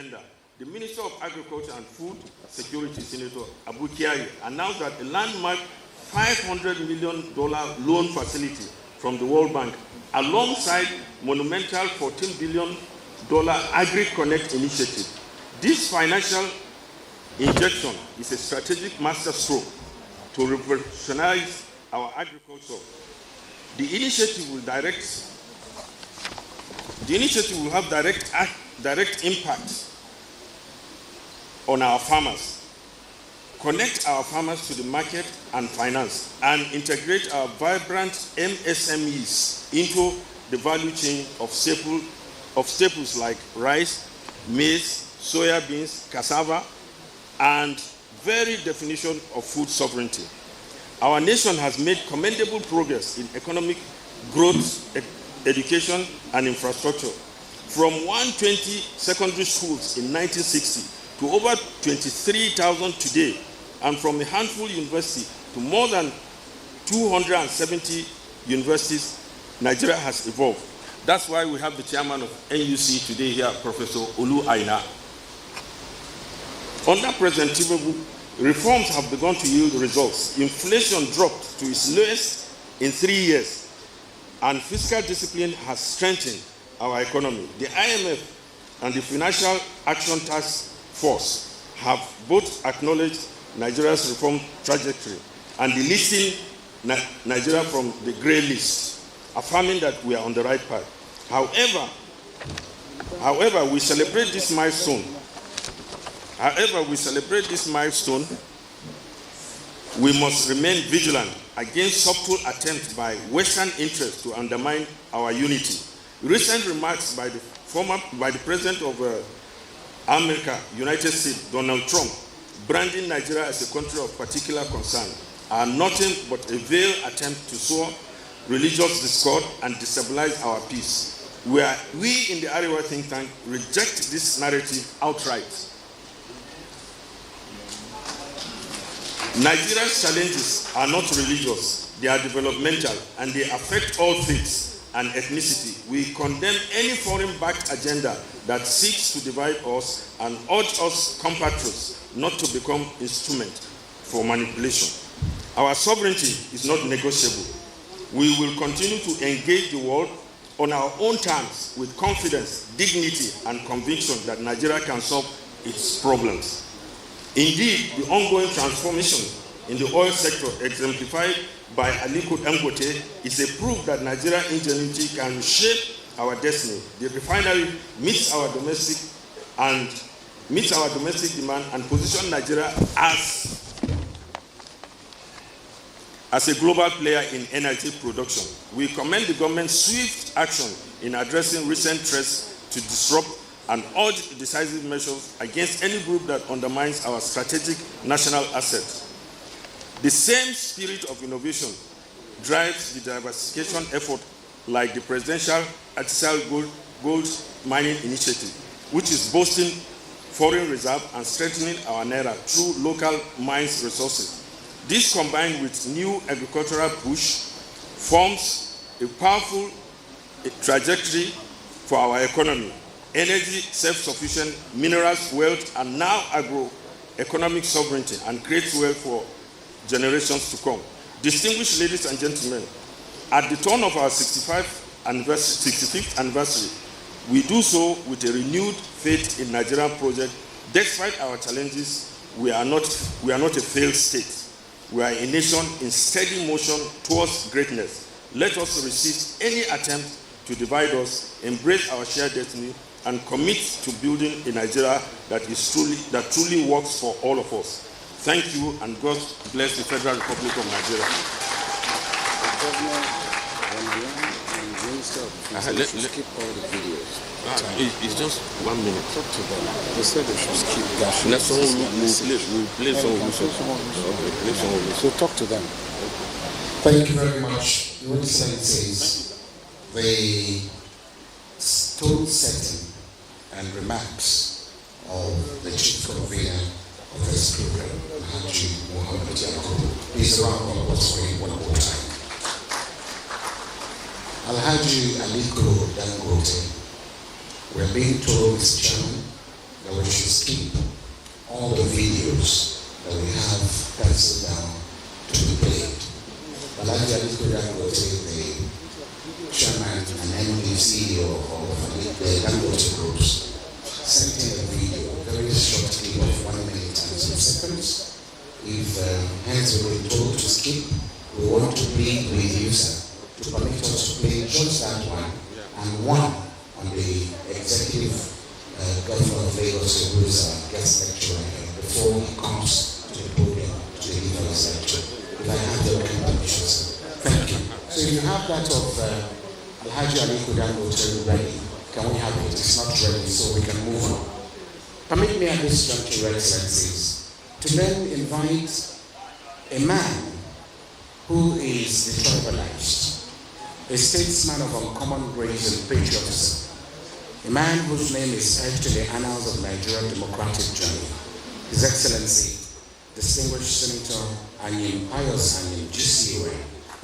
The Minister of Agriculture and Food Security, Senator Abuja, announced that a landmark $500 million loan facility from the World Bank, alongside monumental $14 billion Agri-Connect initiative. This financial injection is a strategic masterstroke to revolutionize our agriculture. The initiative will have direct impact on our farmers, connect our farmers to the market and finance, and integrate our vibrant MSMEs into the value chain of staples like rice, maize, soya beans, cassava, and very definition of food sovereignty. Our nation has made commendable progress in economic growth, education, and infrastructure. From 120 secondary schools in 1960 to over 23,000 today, and from a handful university to more than 270 universities, Nigeria has evolved. That's why we have the chairman of NUC today here, Professor Olu Aina. Under President Tinubu, reforms have begun to yield results. Inflation dropped to its lowest in 3 years, and fiscal discipline has strengthened our economy. The IMF and the Financial Action Task Force have both acknowledged Nigeria's reform trajectory and delisting Nigeria from the grey list, affirming that we are on the right path. However, we celebrate this milestone. We must remain vigilant against subtle attempts by Western interests to undermine our unity. Recent remarks by the President of America, United States, Donald Trump, branding Nigeria as a country of particular concern, are nothing but a veiled attempt to sow religious discord and destabilize our peace. We in the Arewa think tank reject this narrative outright. Nigeria's challenges are not religious, they are developmental, and they affect all faiths and ethnicity. We condemn any foreign-backed agenda that seeks to divide us and urge us compatriots not to become instrument for manipulation. Our sovereignty is not negotiable. We will continue to engage the world on our own terms with confidence, dignity, and conviction that Nigeria can solve its problems. Indeed, the ongoing transformation in the oil sector exemplified by Aliko Dangote is a proof that Nigerian ingenuity can reshape our destiny. The refinery meets our domestic demand and position Nigeria as a global player in energy production. We commend the government's swift action in addressing recent threats to disrupt and urge decisive measures against any group that undermines our strategic national assets. The same spirit of innovation drives the diversification effort like the Presidential Artisanal Gold Mining Initiative, which is boosting foreign reserve and strengthening our naira through local mines resources. This, combined with new agricultural push, forms a powerful trajectory for our economy. Energy self-sufficient, minerals, wealth, and now agro-economic sovereignty, and creates wealth for generations to come. Distinguished ladies and gentlemen, at the turn of our 65th anniversary, we do so with a renewed faith in Nigerian project. Despite our challenges, we are not a failed state. We are a nation in steady motion towards greatness. Let us resist any attempt to divide us, embrace our shared destiny, and commit to building a Nigeria that truly works for all of us. Thank you, and God bless the Federal Republic of Nigeria. Skip all the videos. It's just 1 minute. Talk to them. They said they should skip that. Let's we'll play some of So talk to them. Thank you very much. Your Excellencies, the tone setting and remarks of the chief convener of this program, Haji Muhammad Yakob, is around on what's going one more time. Alhaji Aliko Dangote, we're being told, Mr. Chairman, that we should skip all the videos that we have penciled down to be played. Alhaji Aliko Dangote, the chairman and MD CEO of the Dangote Groups, sent in a video, a very short clip of 1 minute and some seconds. If hence we were told to skip, we want to plead with you, sir, to permit us to play just that one and one on the executive governor of Lagos, who is our guest lecturer here, before he comes to the podium to deliver his lecture. If I have your permission, sir. Thank you. So if you have that of Alhaji Aliko Dangote ready, can we have it? It's not ready, so we can move on. Permit me at this juncture, Your Excellencies, to then invite a man who is detribalized, a statesman of uncommon grace and patriotism, a man whose name is etched in the annals of Nigerian democratic journey, His Excellency, distinguished Senator Anyim Pius Anyim GCOA,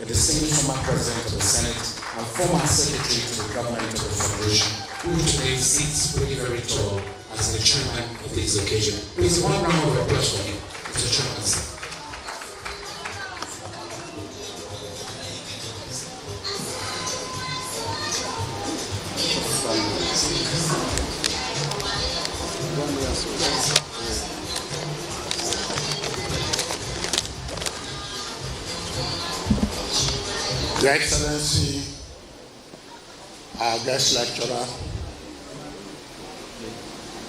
a distinguished former President of the Senate and former Secretary to the Government of the Federation, who today sits very, very tall as the chairman of this occasion. Please, one round of applause for him, Mr. Chairman, sir. Your Excellency, our guest lecturer,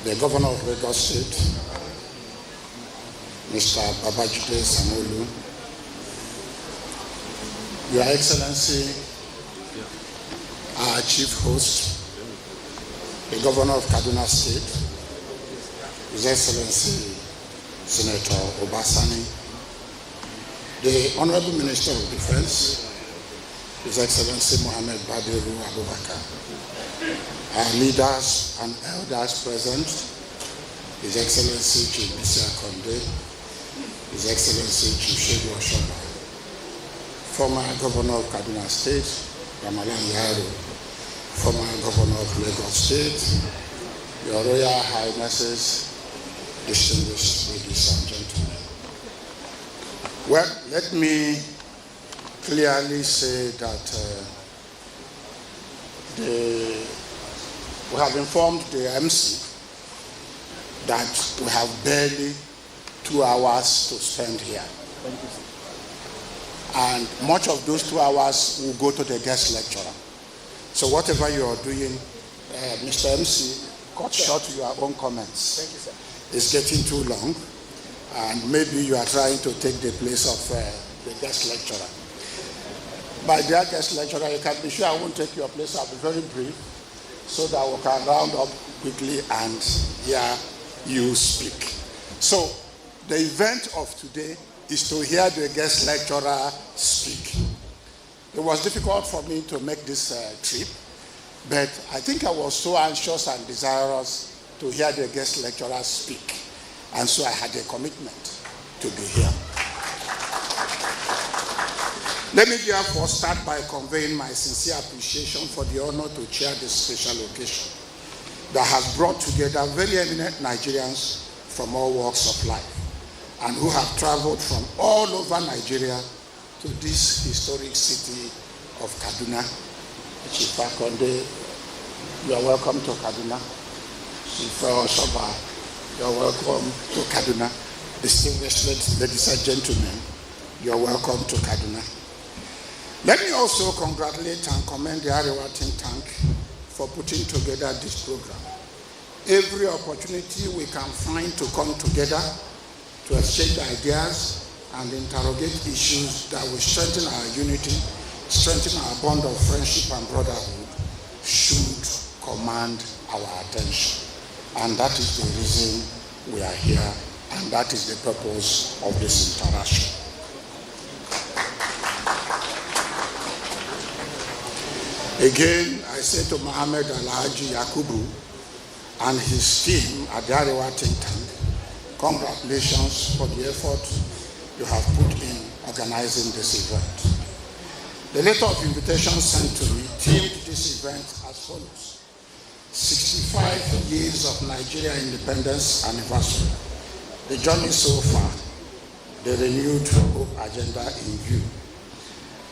the Governor of Lagos State, Mr. Babajide Sanwo-Olu, Your Excellency, our Chief Host, the Governor of Kaduna State, His Excellency Senator Obasani, the Honorable Minister of Defense, His Excellency Mohammed Badiru Abubakar, our leaders and elders present, His Excellency Chief Bisi Akonde, His Excellency Chief Shehu Oshoba, former Governor of Kaduna State, Ramalan Yaro, former Governor of Lagos State, Your Royal Highnesses, distinguished ladies and gentlemen. Well, let me clearly say that we have informed the MC that we have barely 2 hours to spend here. Thank you, sir. And much of those 2 hours will go to the guest lecturer. So whatever you are doing, Mr. MC, cut short your own comments. Thank you, sir. It's getting too long, and maybe you are trying to take the place of the guest lecturer. My dear guest lecturer, you can be sure I won't take your place. I'll be very brief so that we can round up quickly and hear you speak. So the event of today is to hear the guest lecturer speak. It was difficult for me to make this trip, but I think I was so anxious and desirous to hear the guest lecturer speak, and so I had a commitment to be here. Let me therefore start by conveying my sincere appreciation for the honor to chair this special occasion that has brought together very eminent Nigerians from all walks of life and who have traveled from all over Nigeria to this historic city of Kaduna. Chief Akonde, you are welcome to Kaduna. Chief Oshoba, you are welcome to Kaduna. Distinguished ladies and gentlemen, you are welcome to Kaduna. Let me also congratulate and commend the Arewa think tank for putting together this program. Every opportunity we can find to come together to exchange ideas and interrogate issues that will strengthen our unity, strengthen our bond of friendship and brotherhood should command our attention. And that is the reason we are here, and that is the purpose of this interaction. Again, I say to Mohammed Alhaji Yakubu and his team at the Arewa think tank, congratulations for the effort you have put in organizing this event. The letter of invitation sent to me themed this event as follows: 65 years of Nigeria independence anniversary, the journey so far, the renewed hope agenda in view.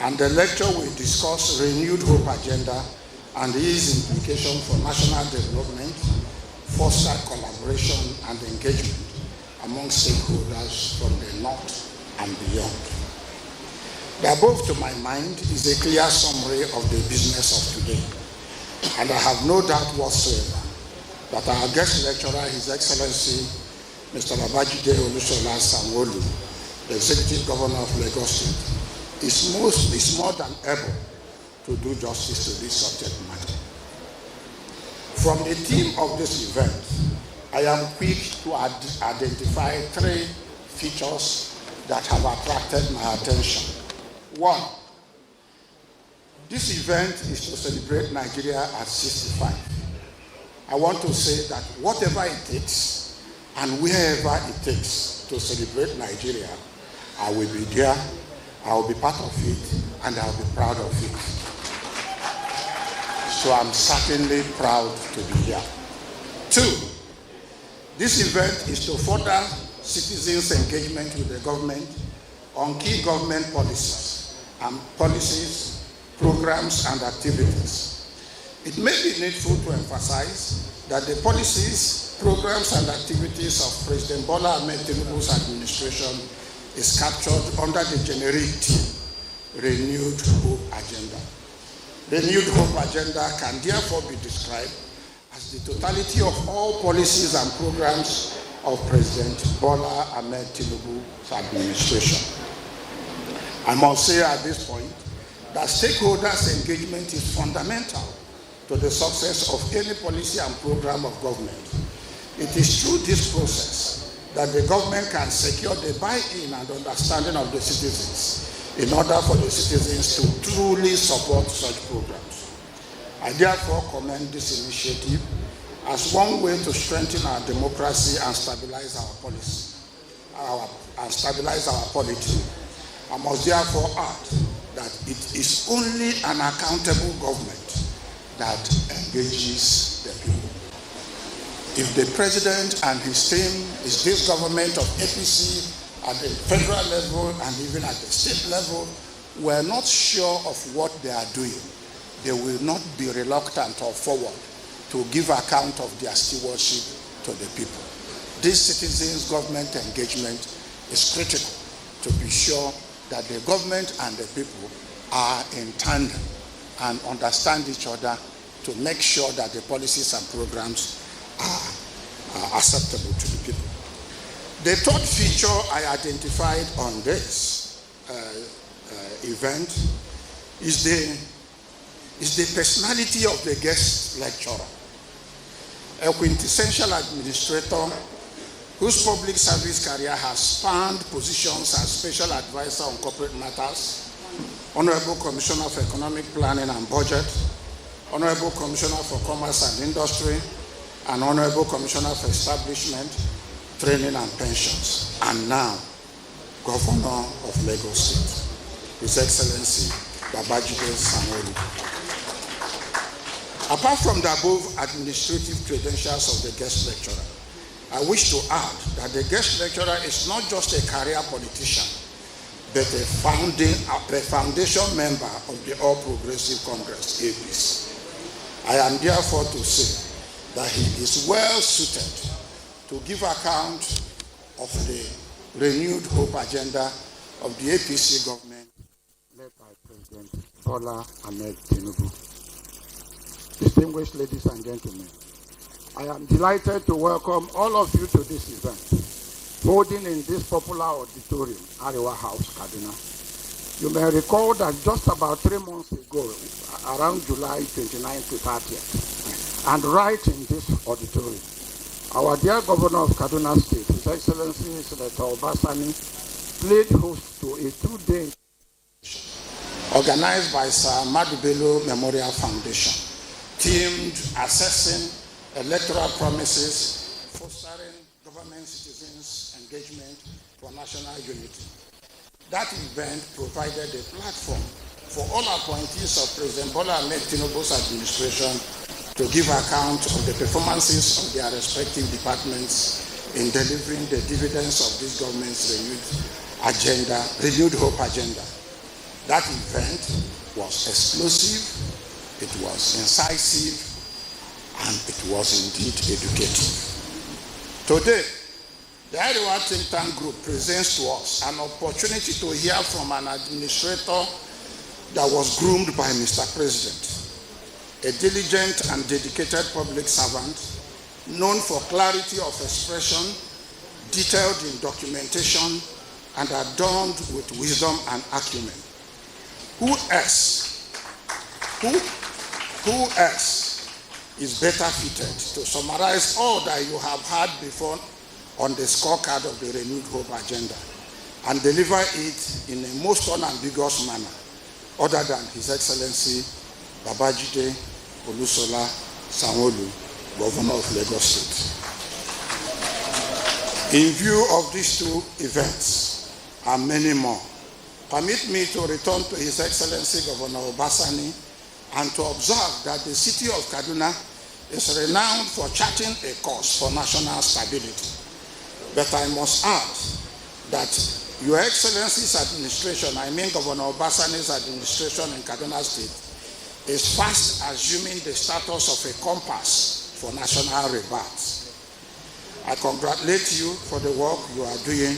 And the lecture will discuss renewed hope agenda and its implication for national development, foster collaboration and engagement among stakeholders from the North and beyond. The above, to my mind, is a clear summary of the business of today. And I have no doubt whatsoever that our guest lecturer, His Excellency, Mr. Babajide Olusola Sanwo-Olu, the Executive Governor of Lagos State, is more than able to do justice to this subject matter. From the theme of this event, I am quick to identify three features that have attracted my attention. One, this event is to celebrate Nigeria at 65. I want to say that whatever it takes and wherever it takes to celebrate Nigeria, I will be there, I will be part of it, and I will be proud of it. So I'm certainly proud to be here. Two, this event is to further citizens' engagement with the government on key government policies, programs, and activities. It may be needful to emphasize that the policies, programs, and activities of President Bola Ahmed Tinubu's administration is captured under the generic theme, Renewed Hope Agenda. Renewed Hope Agenda can therefore be described as the totality of all policies and programs of President Bola Ahmed Tinubu's administration. I must say at this point that stakeholders' engagement is fundamental to the success of any policy and program of government. It is through this process that the government can secure the buy-in and understanding of the citizens in order for the citizens to truly support such programs. I therefore commend this initiative as one way to strengthen our democracy and stabilize our policy, our polity. I must therefore add that it is only an accountable government that engages the people. If the president and his team is this government of APC at the federal level and even at the state level were not sure of what they are doing, they will not be reluctant or forward to give account of their stewardship to the people. This citizens' government engagement is critical to be sure that the government and the people are in tandem and understand each other to make sure that the policies and programs are acceptable to the people. The third feature I identified on this event is the personality of the guest lecturer, a quintessential administrator whose public service career has spanned positions as special advisor on corporate matters, Honorable Commissioner for Economic Planning and Budget, Honorable Commissioner for Commerce and Industry, and Honorable Commissioner for Establishment, Training and Pensions, and now Governor of Lagos State, His Excellency Babajide Sanwo-Olu. Apart from the above administrative credentials of the guest lecturer, I wish to add that the guest lecturer is not just a career politician, but a foundation member of the All Progressive Congress, APC. I am therefore to say that he is well suited to give account of the renewed hope agenda of the APC government led by President Bola Ahmed Tinubu. Distinguished ladies and gentlemen, I am delighted to welcome all of you to this event, holding in this popular auditorium, Arewa House, Kaduna. You may recall that just about 3 months ago, around July 29th to 30th, and right in this auditorium, our dear Governor of Kaduna State, His Excellency Senator Obasani, played host to a 2-day organized by Sir Ahmadu Bello Memorial Foundation, themed assessing electoral promises, fostering government citizens' engagement for national unity. That event provided a platform for all appointees of President Bola Ahmed Tinubu's administration to give account of the performances of their respective departments in delivering the dividends of this government's renewed hope agenda. That event was explosive, it was incisive, and it was indeed educative. Today, the Arewa think tank group presents to us an opportunity to hear from an administrator that was groomed by Mr. President, a diligent and dedicated public servant, known for clarity of expression, detailed in documentation, and adorned with wisdom and acumen. Who else is better fitted to summarize all that you have heard before on the scorecard of the renewed hope agenda and deliver it in a most unambiguous manner, other than His Excellency Babajide Olusola Sanwo-Olu, Governor of Lagos State. In view of these two events and many more, permit me to return to His Excellency Governor Obasani and to observe that the city of Kaduna is renowned for charting a course for national stability. But I must add that Your Excellency's administration, I mean Governor Obasani's administration in Kaduna State, is fast assuming the status of a compass for national rebirth. I congratulate you for the work you are doing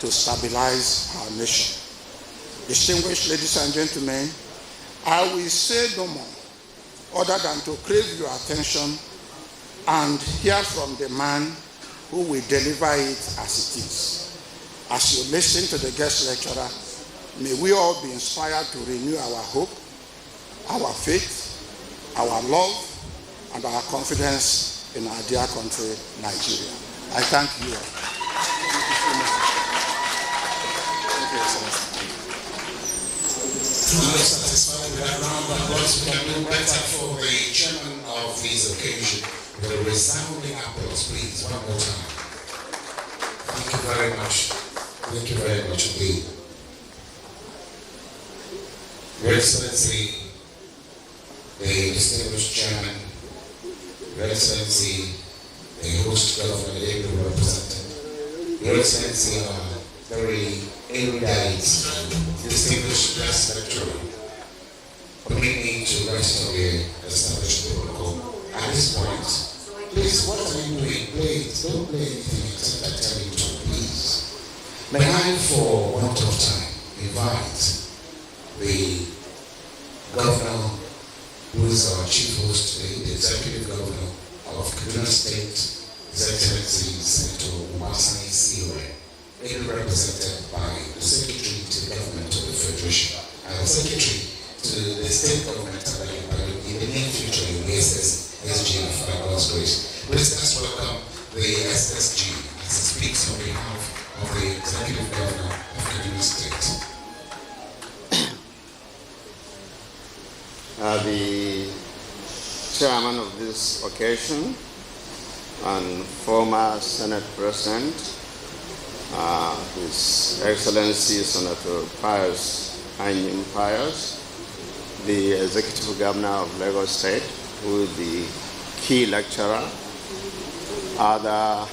to stabilize our nation. Distinguished ladies and gentlemen, I will say no more other than to crave your attention and hear from the man who will deliver it as it is. As you listen to the guest lecturer, may we all be inspired to renew our hope, our faith, our love, and our confidence in our dear country, Nigeria. I thank you all. I'm not satisfied with that round of applause. We can do better for the chairman of this occasion. With a resounding applause, please, one more time. Thank you very much. Thank you very much indeed. Your Excellency, the distinguished chairman, Your Excellency, the host governor, the able representative, Your Excellency, very erudite, distinguished guest lecturer, permit me to rest on the established protocol. At this point, please, what are you doing? Please, don't play anything except I tell you to, please. May I, for want of time, invite the governor, who is our chief host today, the executive governor of Kaduna State, His Excellency Senator Obasani Siwe, represented by the Secretary to the Government of the Federation and the Secretary to the State Government in the near future in the SSG by God's grace. Please let's welcome the SSG as it speaks on behalf of the Executive Governor of Kaduna State. The chairman of this occasion and former Senate President, His Excellency Senator Pius Anyim Pius, the Executive Governor of Lagos State, who is the key lecturer, other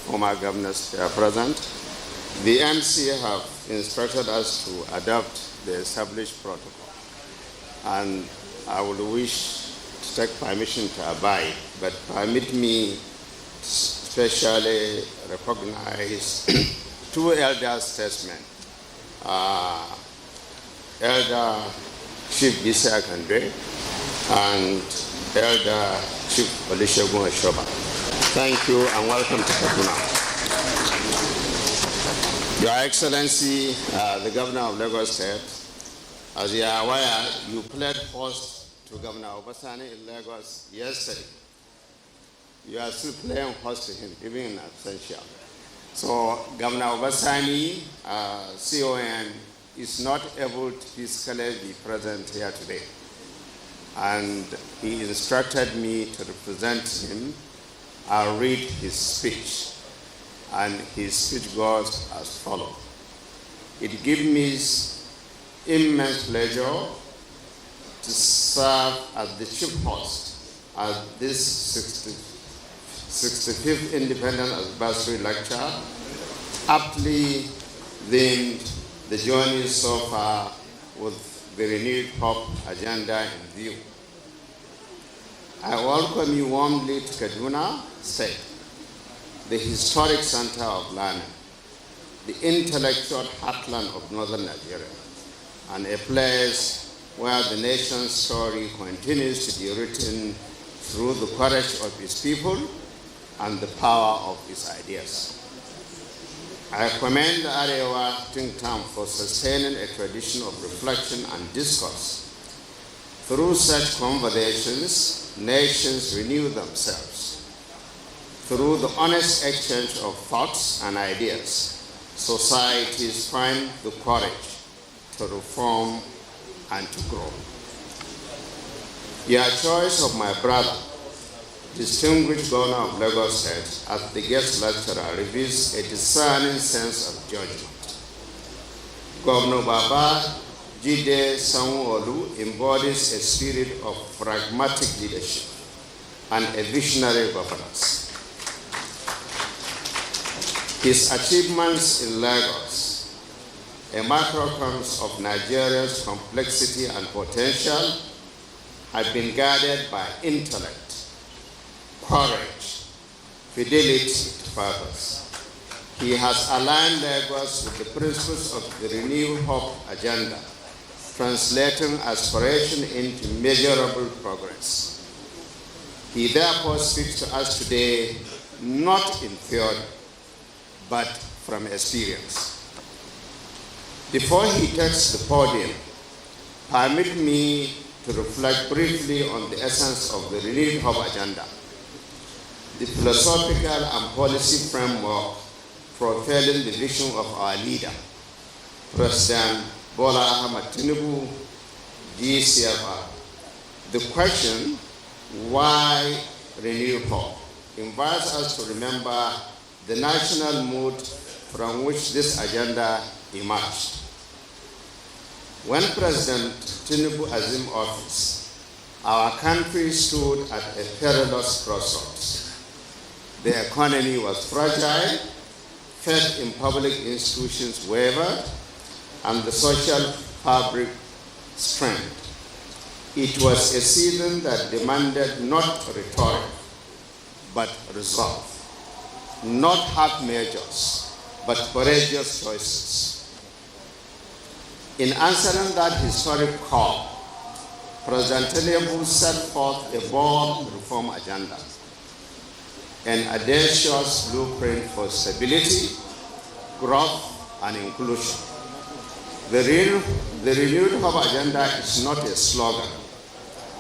former governors are present. The MC have instructed us to adopt the established protocol, and I would wish to take permission to abide, but permit me especially recognize two elder statesmen, Elder Chief Bisi Akande and Elder Chief Olusegun Oshoba. Thank you and welcome to Kaduna. Your Excellency, the Governor of Lagos State, as you are aware, you played host to Governor Obasani in Lagos yesterday. You are still playing host to him, even in absentia. So Governor Obasani, CON, is not able to physically be present here today. And he instructed me to represent him. I'll read his speech. And his speech goes as follows. It gives me immense pleasure to serve as the chief host at this 65th Independence Anniversary Lecture, aptly themed "The Journey So Far" with the renewed hope agenda in view. I welcome you warmly to Kaduna State, the historic center of learning, the intellectual heartland of northern Nigeria, and a place where the nation's story continues to be written through the courage of its people and the power of its ideas. I commend the Arewa think tank for sustaining a tradition of reflection and discourse. Through such conversations, nations renew themselves. Through the honest exchange of thoughts and ideas, societies find the courage to reform and to grow. Your choice of my brother, distinguished Governor of Lagos State, as the guest lecturer reveals a discerning sense of judgment. Governor Baba Jide Sanwo-Olu embodies a spirit of pragmatic leadership and a visionary governance. His achievements in Lagos, a microcosm of Nigeria's complexity and potential, have been guided by intellect, courage, fidelity to purpose. He has aligned Lagos with the principles of the Renewed Hope agenda, translating aspiration into measurable progress. He therefore speaks to us today not in theory, but from experience. Before he takes the podium, permit me to reflect briefly on the essence of the Renewed Hope agenda, the philosophical and policy framework propelling the vision of our leader, President Bola Ahmed Tinubu, GCFR. The question, why Renewed Hope, invites us to remember the national mood from which this agenda emerged. When President Tinubu assumed office, our country stood at a perilous crossroads. The economy was fragile, faith in public institutions wavered, and the social fabric strained. It was a season that demanded not rhetoric, but resolve. Not half measures, but courageous choices. In answering that historic call, President Tinubu set forth a bold reform agenda, an audacious blueprint for stability, growth, and inclusion. The Renewed Hope agenda is not a slogan.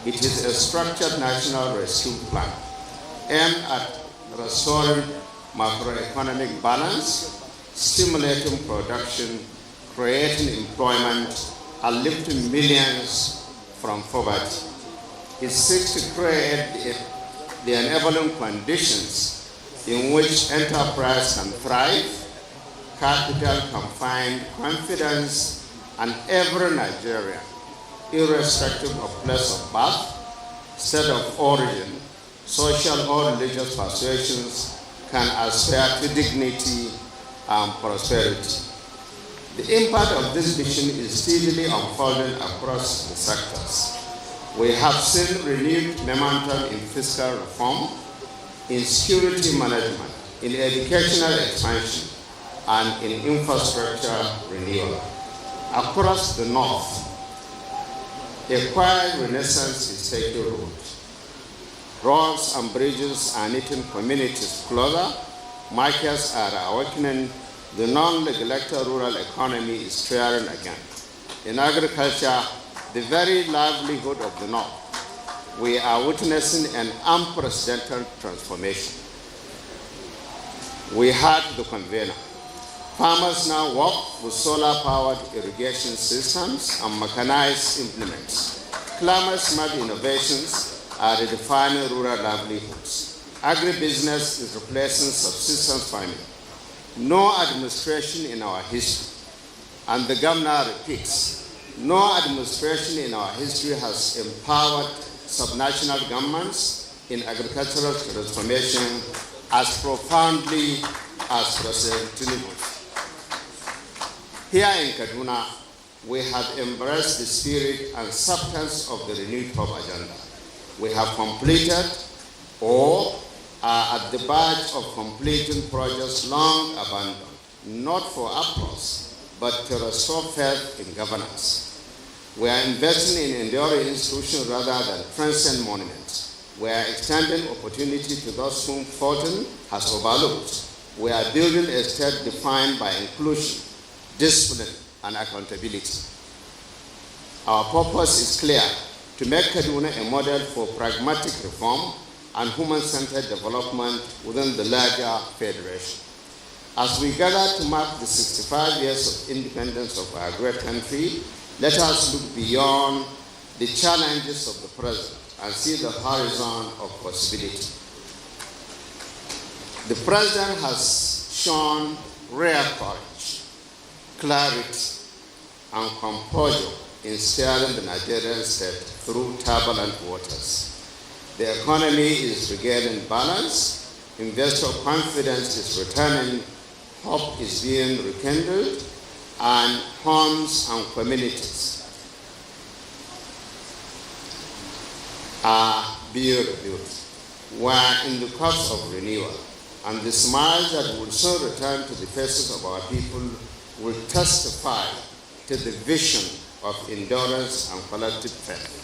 It is a structured national rescue plan aimed at restoring macroeconomic balance, stimulating production, creating employment, and lifting millions from poverty. It seeks to create the enabling conditions in which enterprise can thrive, capital can find confidence, and every Nigerian, irrespective of place of birth, state of origin, social or religious persuasions, can aspire to dignity and prosperity. The impact of this vision is steadily unfolding across the sectors. We have seen renewed momentum in fiscal reform, in security management, in educational expansion, and in infrastructure renewal. Across the north, a quiet renaissance is taking root. Roads and bridges are knitting communities closer, markets are awakening, the non-neglected rural economy is thriving again. In agriculture, the very livelihood of the North, we are witnessing an unprecedented transformation. We heard the convener. Farmers now work with solar-powered irrigation systems and mechanized implements. Climate-smart innovations are redefining rural livelihoods. Agribusiness is replacing subsistence farming. No administration in our history, and the governor repeats, no administration in our history has empowered subnational governments in agricultural transformation as profoundly as President Tinubu. Here in Kaduna, we have embraced the spirit and substance of the renewed hope agenda. We have completed or are at the verge of completing projects long abandoned, not for applause, but to restore faith in governance. We are investing in enduring institutions rather than transient monuments. We are extending opportunity to those whom fortune has overlooked. We are building a state defined by inclusion, discipline, and accountability. Our purpose is clear: to make Kaduna a model for pragmatic reform and human-centered development within the larger federation. As we gather to mark the 65 years of independence of our great country, let us look beyond the challenges of the present and see the horizon of possibility. The President has shown rare courage, clarity, and composure in steering the Nigerian state through turbulent waters. The economy is regaining balance, investor confidence is returning, hope is being rekindled, and homes and communities are being rebuilt. We are in the course of renewal, and the smiles that will soon return to the faces of our people will testify to the vision of endurance and collective faith.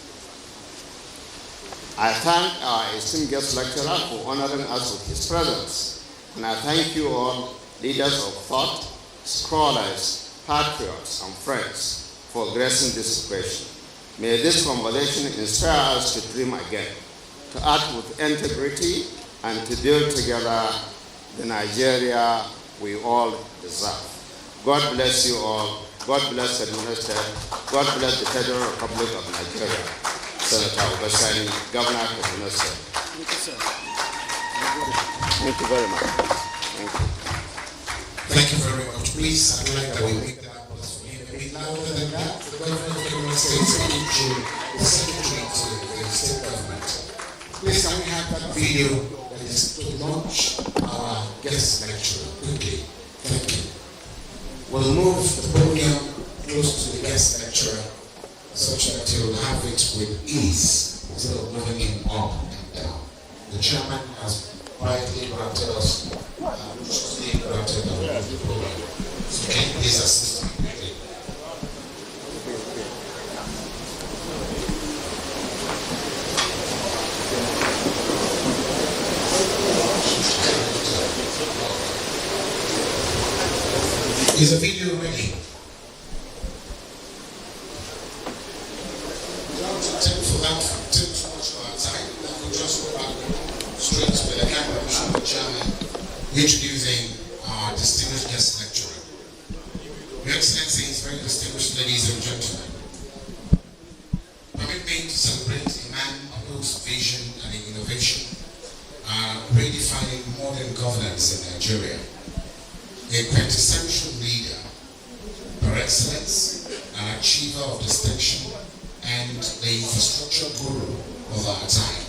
I thank our esteemed guest lecturer for honoring us with his presence, and I thank you all, leaders of thought, scholars, patriots, and friends, for gracing this occasion. May this conversation inspire us to dream again, to act with integrity, and to build together the Nigeria we all deserve. God bless you all. God bless Kaduna State. God bless the Federal Republic of Nigeria. Senator Obasani, Governor of Kaduna State. Thank you, sir. Thank you very much. Thank you. Thank you very much. Please, I'd like that we make that applause for him a bit louder than that. The Governor of Kaduna State is speaking to the Secretary to the State Government. Please, can we have that video that is to launch our guest lecturer quickly? Thank you. We'll move the podium close to the guest lecturer such that you'll have it with ease instead of moving him up and down. The chairman has quietly granted us, graciously granted the podium. So can you please assist me quickly? Is the video ready? Take too much of our time. We'll just go back straight to the camera and the chairman introducing our distinguished guest lecturer. Your Excellencies, very distinguished ladies and gentlemen, permit me to celebrate a man whose vision and innovation are redefining modern governance in Nigeria. A quintessential leader, par excellence, an achiever of distinction, and the infrastructure guru of our time.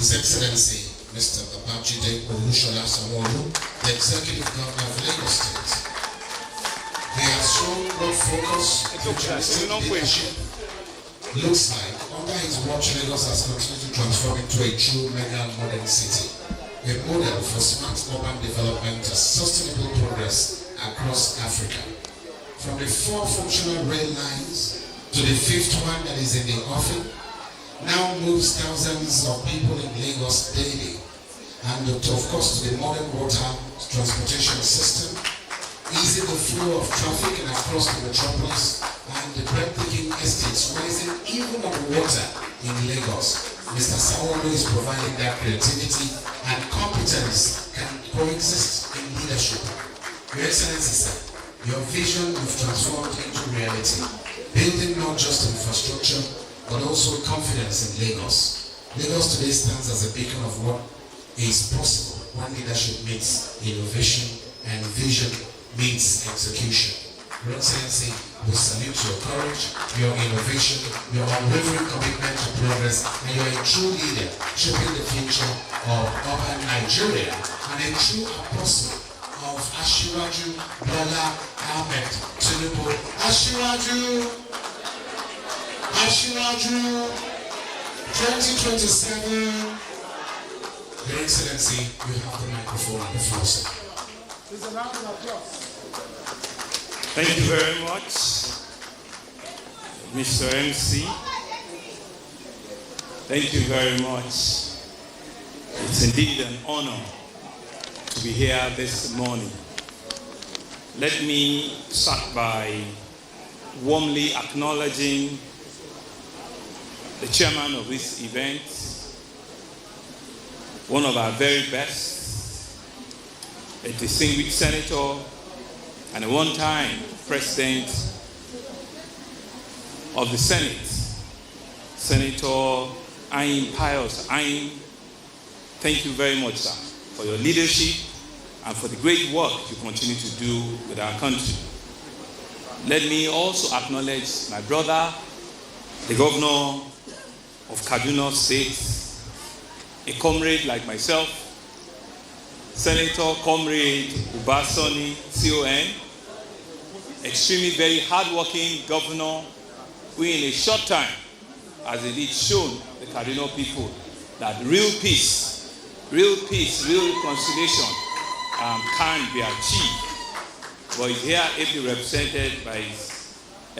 His Excellency, Mr. Babajide Olusola Sanwo-Olu, the Executive Governor of Lagos State. They have shown what focus and leadership looks like. Under his watch, Lagos has continued to transform into a true mega modern city, a model for smart urban development and sustainable progress across Africa. From the 4 functional rail lines to the 5th one that is in the offing, now moves thousands of people in Lagos daily, and of course to the modern water transportation system, easing the flow of traffic and across the metropolis, and the breathtaking estates rising even on water in Lagos. Mr. Sanwo-Olu is providing that creativity and competence can coexist in leadership. Your Excellency, sir, your vision you've transformed into reality, building not just infrastructure, but also confidence in Lagos. Lagos today stands as a beacon of what is possible when leadership meets innovation and vision meets execution. Your Excellency, we salute your courage, your innovation, your unwavering commitment to progress, and you're a true leader, shaping the future of urban Nigeria, and a true apostle of Asiwaju Bola Ahmed Tinubu. Asiwaju 2027. Your Excellency, you have the microphone on the floor, sir. Please allow an applause. Thank you very much, Mr. MC. Thank you very much. It's indeed an honor to be here this morning. Let me start by warmly acknowledging the chairman of this event, one of our very best, a distinguished senator, and a one-time president of the Senate, Senator Ayin Pius Ayin. Thank you very much, sir, for your leadership and for the great work you continue to do with our country. Let me also acknowledge my brother, the governor of Kaduna State, a comrade like myself, Senator Comrade Ubasani CON, extremely very hardworking governor who in a short time has indeed shown the Kaduna people that real peace, real reconciliation can be achieved. But he's here ably represented by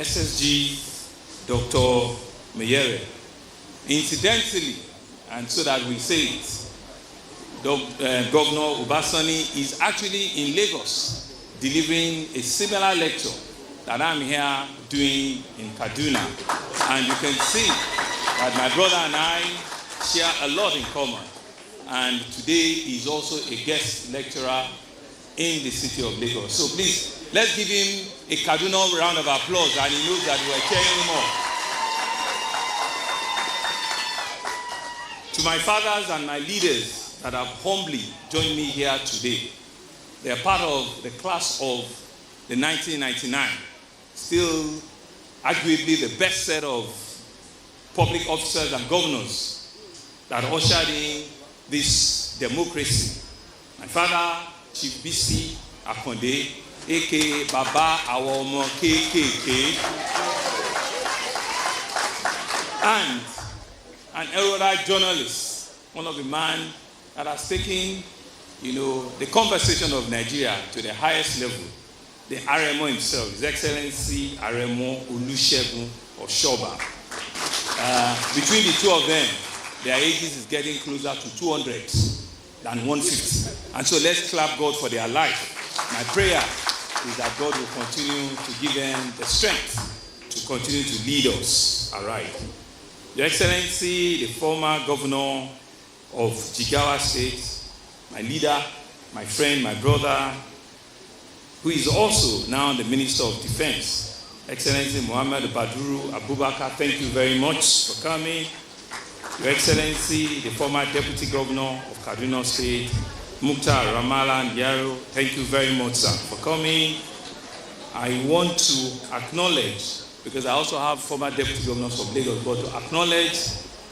SSG Dr. Meyere. Incidentally, and so that we say it, Governor Ubasani is actually in Lagos delivering a similar lecture that I'm here doing in Kaduna. And you can see that my brother and I share a lot in common. And today he's also a guest lecturer in the city of Lagos. So please, let's give him a Kaduna round of applause, and he knows that we're cheering him on. To my fathers and my leaders that have humbly joined me here today, they are part of the class of the 1999, still arguably the best set of public officers and governors that ushered in this democracy. My father, Chief BC Akonde, aka Baba Awomo KKK, and an erudite journalist, one of the men that has taken, the conversation of Nigeria to the highest level, the Arewa himself, His Excellency Arewa Olusegun Oshoba. Between the two of them, their ages is getting closer to 200 than 150. And so let's clap God for their life. My prayer is that God will continue to give them the strength to continue to lead us. All right. Your Excellency, the former governor of Jigawa State, my leader, my friend, my brother, who is also now the Minister of Defense, Excellency Muhammad Badru Abubakar, thank you very much for coming. Your Excellency, the former Deputy Governor of Kaduna State, Mukhtar Ramala Yaro, thank you very much, sir, for coming. I want to acknowledge, because I also have former Deputy Governors of Lagos, but to acknowledge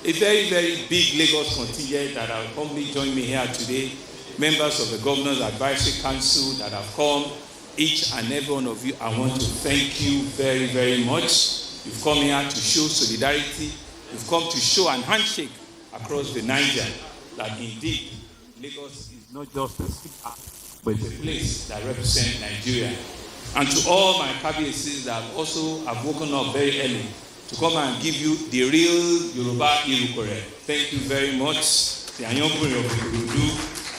a very, very big Lagos contingent that have humbly joined me here today, members of the Governor's Advisory Council that have come, each and every one of you. I want to thank you very, very much. You've come here to show solidarity. You've come to show an handshake across the Niger that indeed Lagos is not just a speaker, but a place that represents Nigeria. And to all my cabinettes that also have woken up very early to come and give you the real Yoruba Irukore. Thank you very much. The Anyonburi of Irudu,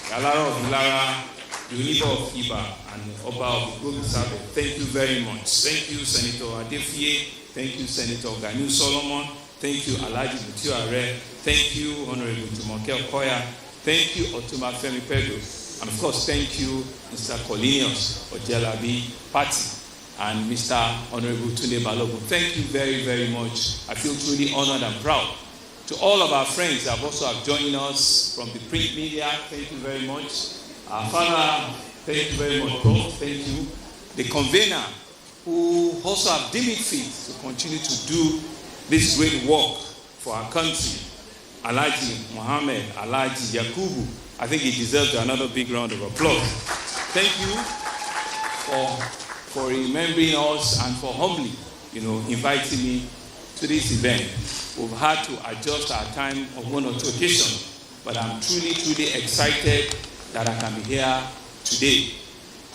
the Alara of Ilara, the Uniba of Iba, and the Oba of Gobisabe. Thank you very much. Thank you, Senator Adefie. Thank you, Senator Ganu Solomon. Thank you, Alhaji Mutiu Are. Thank you, Honorable Jumoke Okoya. Thank you, Otuma Femi Pedro. And of course, thank you, Mr. Colinius Ojelabi Pati and Mr. Honorable Tunde Balogun. Thank you very, very much. I feel truly honored and proud. To all of our friends that have also joined us from the print media, thank you very much. Our father, thank you very much, bro. Thank you. The convener who also have deemed it fit to continue to do this great work for our country. Alhaji Mohammed, Alhaji Yakubu, I think he deserves another big round of applause. Thank you for remembering us and for humbly, inviting me to this event. We've had to adjust our time on one or two occasions, but I'm truly, truly excited that I can be here today.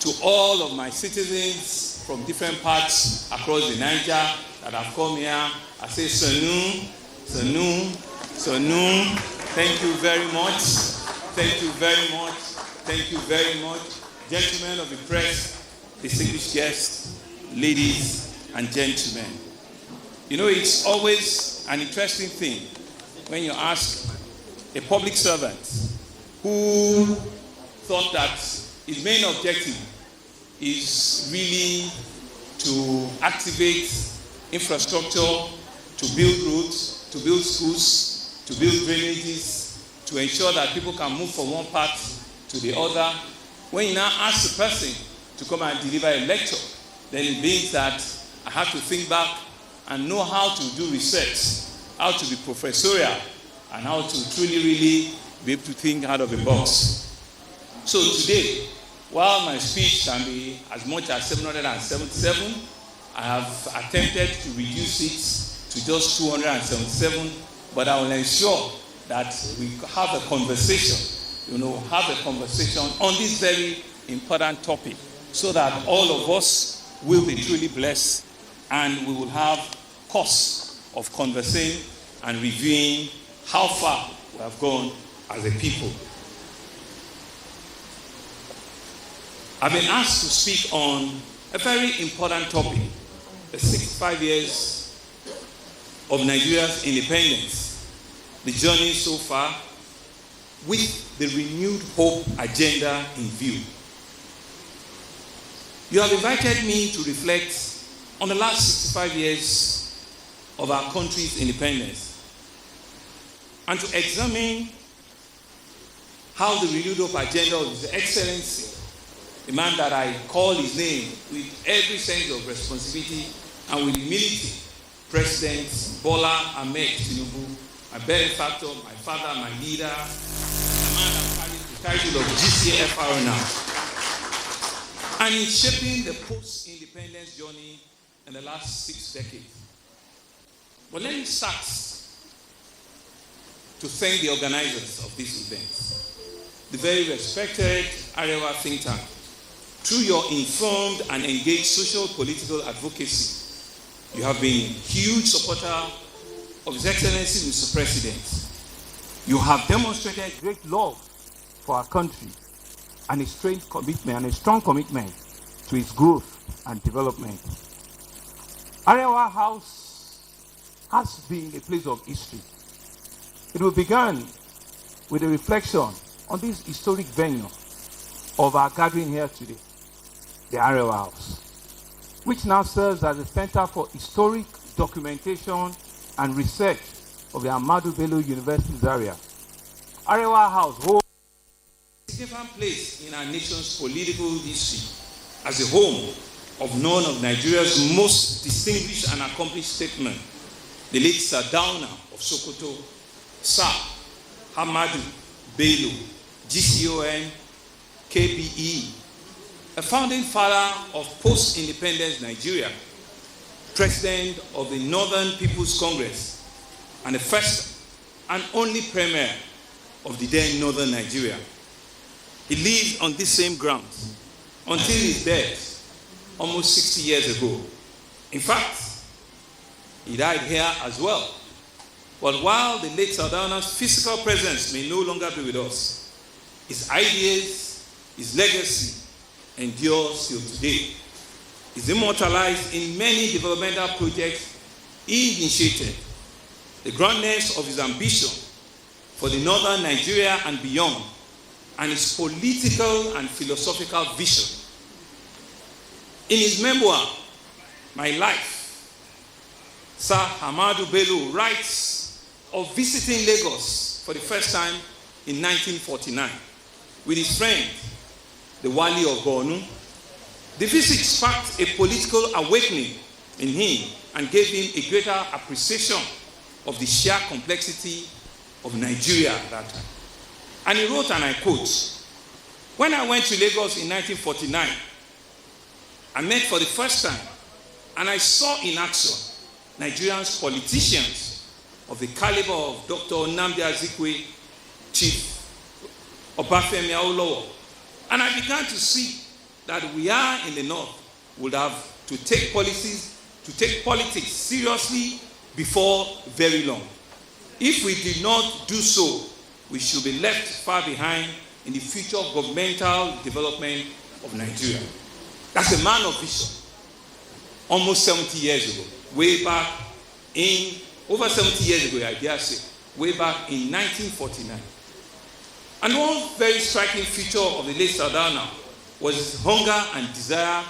To all of my citizens from different parts across the Niger that have come here, I say Sanu, Sanu, Sanu. Thank you very much. Thank you very much. Thank you very much. Gentlemen of the press, distinguished guests, ladies and gentlemen. It's always an interesting thing when you ask a public servant who thought that his main objective is really to activate infrastructure, to build roads, to build schools, to build drainages, to ensure that people can move from one part to the other. When you now ask the person to come and deliver a lecture, then it means that I have to think back and know how to do research, how to be professorial, and how to truly, really be able to think out of the box. So today, while my speech can be as much as 777, I have attempted to reduce it to just 277, but I will ensure that we have a conversation, on this very important topic, so that all of us will be truly blessed and we will have cause of conversing and reviewing how far we have gone as a people. I've been asked to speak on a very important topic, the 65 years of Nigeria's independence, the journey so far, with the renewed hope agenda in view. You have invited me to reflect on the last 65 years of our country's independence and to examine how the renewed hope agenda of His Excellency, the man that I call his name with every sense of responsibility and with humility, President Bola Ahmed Tinubu, my benefactor, my father, my leader, the man that carries the title of GCFR now, and in shaping the post-independence journey in the last 6 decades. But let me start to thank the organizers of this event, the very respected Arewa think tank. Through your informed and engaged social political advocacy, you have been a huge supporter of His Excellency Mr. President. You have demonstrated great love for our country and a strong commitment to its growth and development. Arewa House has been a place of history. It will begin with a reflection on this historic venue of our gathering here today, the Arewa House, which now serves as a center for historic documentation and research of the Ahmadu Bello University's area. Arewa House holds a significant place in our nation's political history as a home of none of Nigeria's most distinguished and accomplished statesmen, the late Sardauna of Sokoto, Sir Ahmadu Bello, GCON, KBE, a founding father of post-independence Nigeria, president of the Northern People's Congress, and the first and only premier of the then Northern Nigeria. He lived on this same ground until his death almost 60 years ago. In fact, he died here as well. But while the late Sardauna's physical presence may no longer be with us, his ideas, his legacy endures till today. He's immortalized in many developmental projects he initiated. The grandness of his ambition for the northern Nigeria and beyond, and his political and philosophical vision. In his memoir, My Life, Sir Ahmadu Bello writes of visiting Lagos for the first time in 1949 with his friend, the Wali of Borno, The visit sparked a political awakening in him and gave him a greater appreciation of the sheer complexity of Nigeria at that time. And he wrote, and I quote, "When I went to Lagos in 1949, I met for the first time and I saw in action Nigerians politicians of the caliber of Dr. Nnamdi Azikiwe, Chief Obafemi Awolowo. And I began to see that we are in the North would have to take politics seriously before very long. If we did not do so, we should be left far behind in the future governmental development of Nigeria." That's a man of vision. Almost 70 years ago, over 70 years ago, I dare say, way back in 1949. And one very striking feature of the late Sardauna was his hunger and desire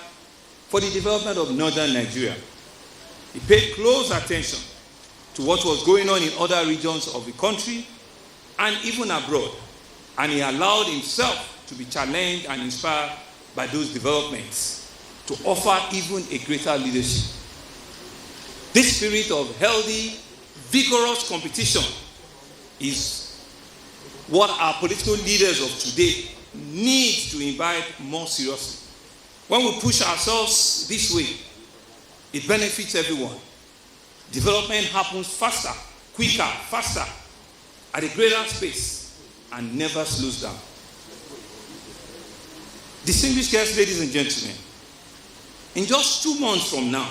for the development of northern Nigeria. He paid close attention to what was going on in other regions of the country and even abroad, and he allowed himself to be challenged and inspired by those developments to offer even a greater leadership. This spirit of healthy, vigorous competition is what our political leaders of today need to imbibe more seriously. When we push ourselves this way, it benefits everyone. Development happens faster, quicker, faster, at a greater space, and never slows down. Distinguished guests, ladies and gentlemen, in just 2 months from now,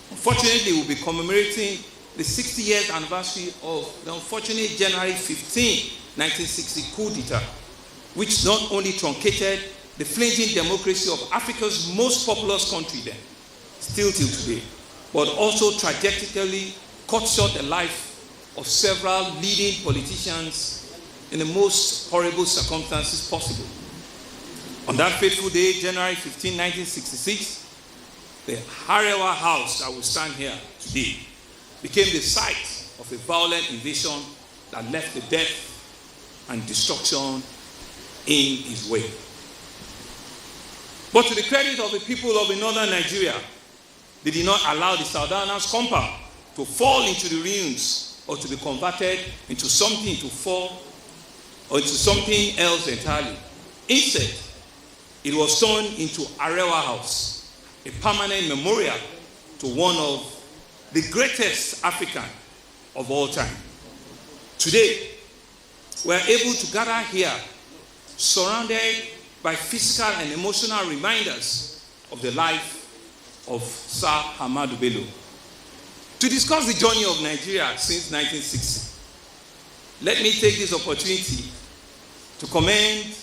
unfortunately, we'll be commemorating the 60 years anniversary of the unfortunate January 15, 1960 coup d'etat, which not only truncated the fledgling democracy of Africa's most populous country then, still till today, but also tragically cut short the life of several leading politicians in the most horrible circumstances possible. On that fateful day, January 15, 1966, the Arewa house that will stand here today became the site of a violent invasion that left the death and destruction in his wake. But to the credit of the people of the northern Nigeria, they did not allow the Sardauna's compound to fall into the ruins or to be converted into something to fall or into something else entirely. Instead, it was turned into Arewa House, a permanent memorial to one of the greatest African of all time. Today, we are able to gather here surrounded by physical and emotional reminders of the life of Sir Ahmadu Bello. To discuss the journey of Nigeria since 1960, let me take this opportunity to commend,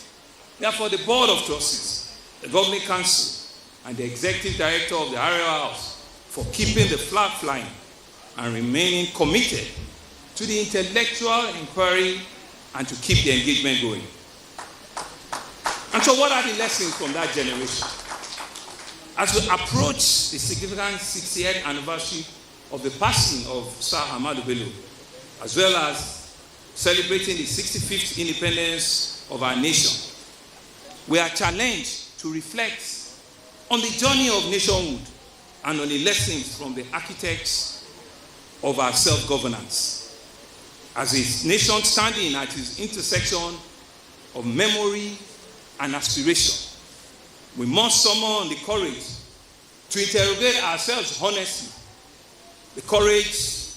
therefore, the Board of Trustees, the Governing Council, and the Executive Director of the Arewa House for keeping the flag flying and remaining committed to the intellectual inquiry and to keep the engagement going. And so what are the lessons from that generation? As we approach the significant 60th anniversary of the passing of Sir Ahmadu Bello, as well as celebrating the 65th independence of our nation, we are challenged to reflect on the journey of nationhood and on the lessons from the architects of our self-governance. As a nation standing at its intersection of memory and aspiration, we must summon the courage to interrogate ourselves honestly. The courage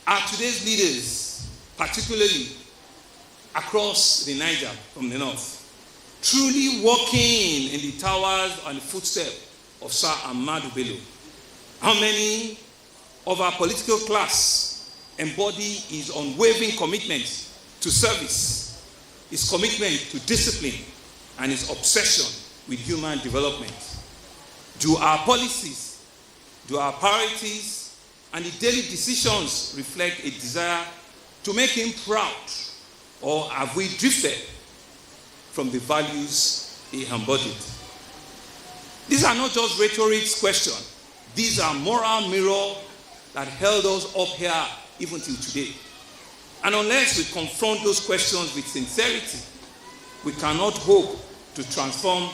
are today's leaders, particularly across the Niger from the north, truly walking in the towers and footsteps of Sir Ahmadu Bello. How many of our political class embody his unwavering commitment to service, his commitment to discipline, and his obsession with human development? Do our policies, do our priorities, and the daily decisions reflect a desire to make him proud, or have we drifted from the values he embodied? These are not just rhetoric questions. These are moral mirrors that held us up here even till today. And unless we confront those questions with sincerity, we cannot hope to transform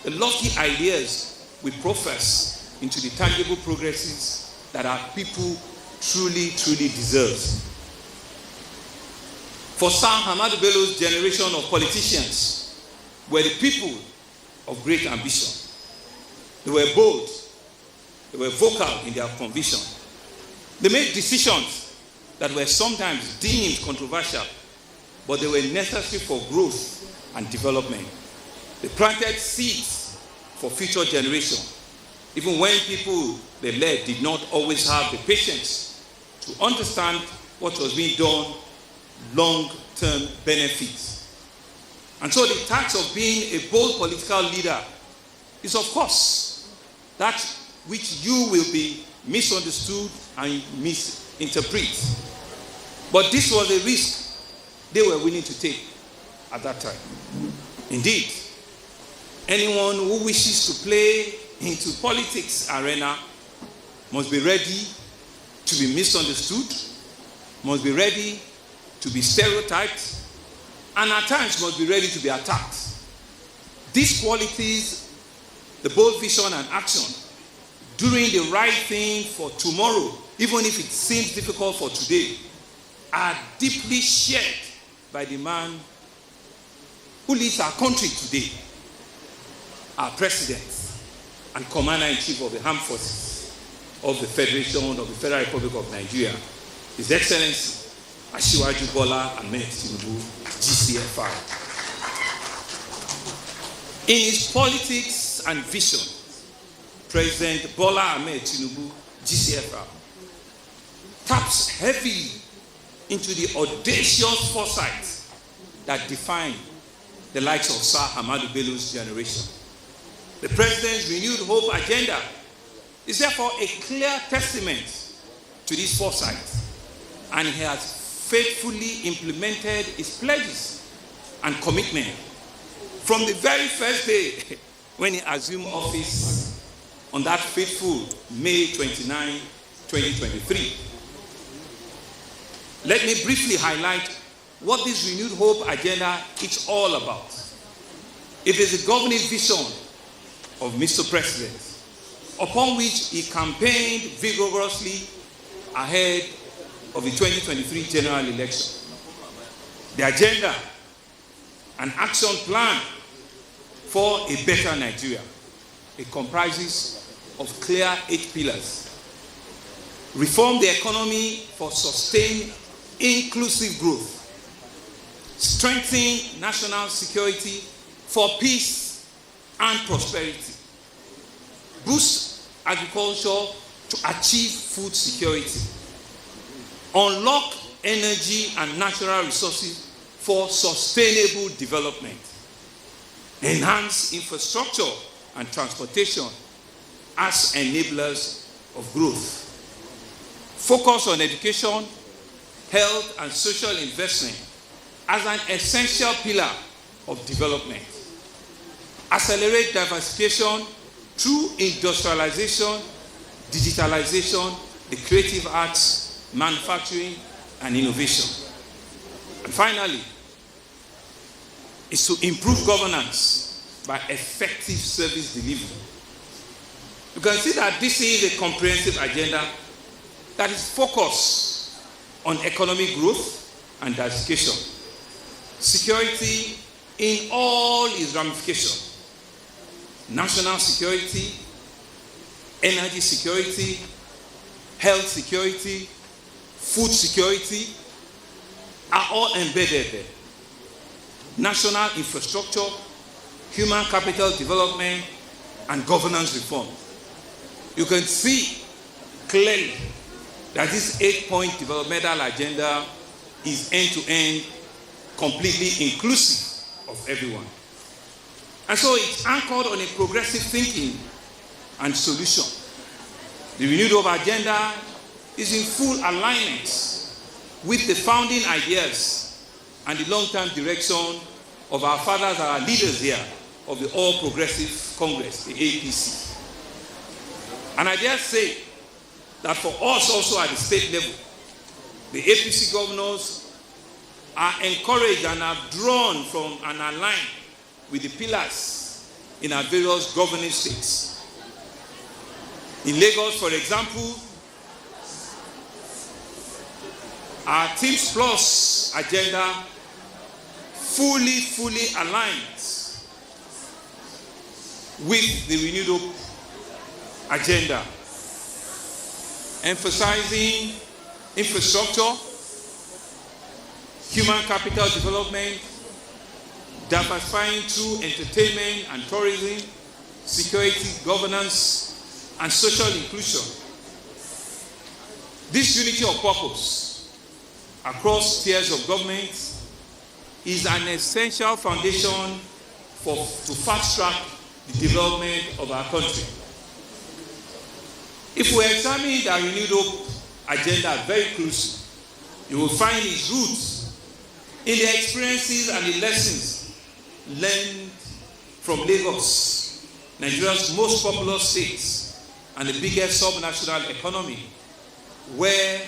the lofty ideas we profess into the tangible progresses that our people truly, truly deserve. For Sir Ahmadu Bello's generation of politicians were the people of great ambition. They were bold, they were vocal in their conviction. They made decisions that were sometimes deemed controversial, but they were necessary for growth and development. They planted seeds for future generations, even when people they led did not always have the patience to understand what was being done, long-term benefits. And so the task of being a bold political leader is, of course, that which you will be misunderstood and misinterpret. But this was a risk they were willing to take at that time. Indeed, anyone who wishes to play into politics arena must be ready to be misunderstood, must be ready to be stereotyped, and at times must be ready to be attacked. These qualities, the bold vision and action, doing the right thing for tomorrow, even if it seems difficult for today, are deeply shared by the man who leads our country today, our president and commander-in-chief of the armed forces of the Federation of the Federal Republic of Nigeria, His Excellency Asiwaju Bola Ahmed Tinubu, GCFR. In his politics and vision, President Bola Ahmed Tinubu, GCFR, taps heavily into the audacious foresight that defined the likes of Sir Ahmadu Bello's generation. The President's renewed hope agenda is therefore a clear testament to this foresight, and he has faithfully implemented his pledges and commitment from the very first day when he assumed office on that fateful May 29, 2023. Let me briefly highlight what this renewed hope agenda is all about. It is a governing vision of Mr. President, upon which he campaigned vigorously ahead of the 2023 general election. The agenda and action plan for a better Nigeria. It comprises of clear 8 pillars. Reform the economy for sustained inclusive growth. Strengthen national security for peace and prosperity. Boost agriculture to achieve food security. Unlock energy and natural resources for sustainable development. Enhance infrastructure and transportation as enablers of growth. Focus on education, health, and social investment as an essential pillar of development. Accelerate diversification through industrialization, digitalization, the creative arts, manufacturing, and innovation. And finally, is to improve governance by effective service delivery. You can see that this is a comprehensive agenda that is focused on economic growth and diversification, security in all its ramifications, national security, energy security, health security, food security are all embedded there. National infrastructure, human capital development, and governance reform. You can see clearly that this 8-point developmental agenda is end-to-end, completely inclusive of everyone. And so it's anchored on a progressive thinking and solution. The renewed hope agenda is in full alignment with the founding ideas and the long-term direction of our fathers, our leaders here of the All Progressive Congress, the APC. And I dare say that for us also at the state level, the APC governors are encouraged and are drawn from and aligned with the pillars in our various governing states. In Lagos, for example, our Teams Plus agenda fully aligns with the Renewed Hope agenda, emphasizing infrastructure, human capital development, diversifying through entertainment and tourism, security, governance, and social inclusion. This unity of purpose across tiers of government is an essential foundation to fast-track the development of our country. If we examine the Renewed Hope agenda very closely, you will find its roots in the experiences and the lessons learned from Lagos, Nigeria's most populous state and the biggest sub-national economy, where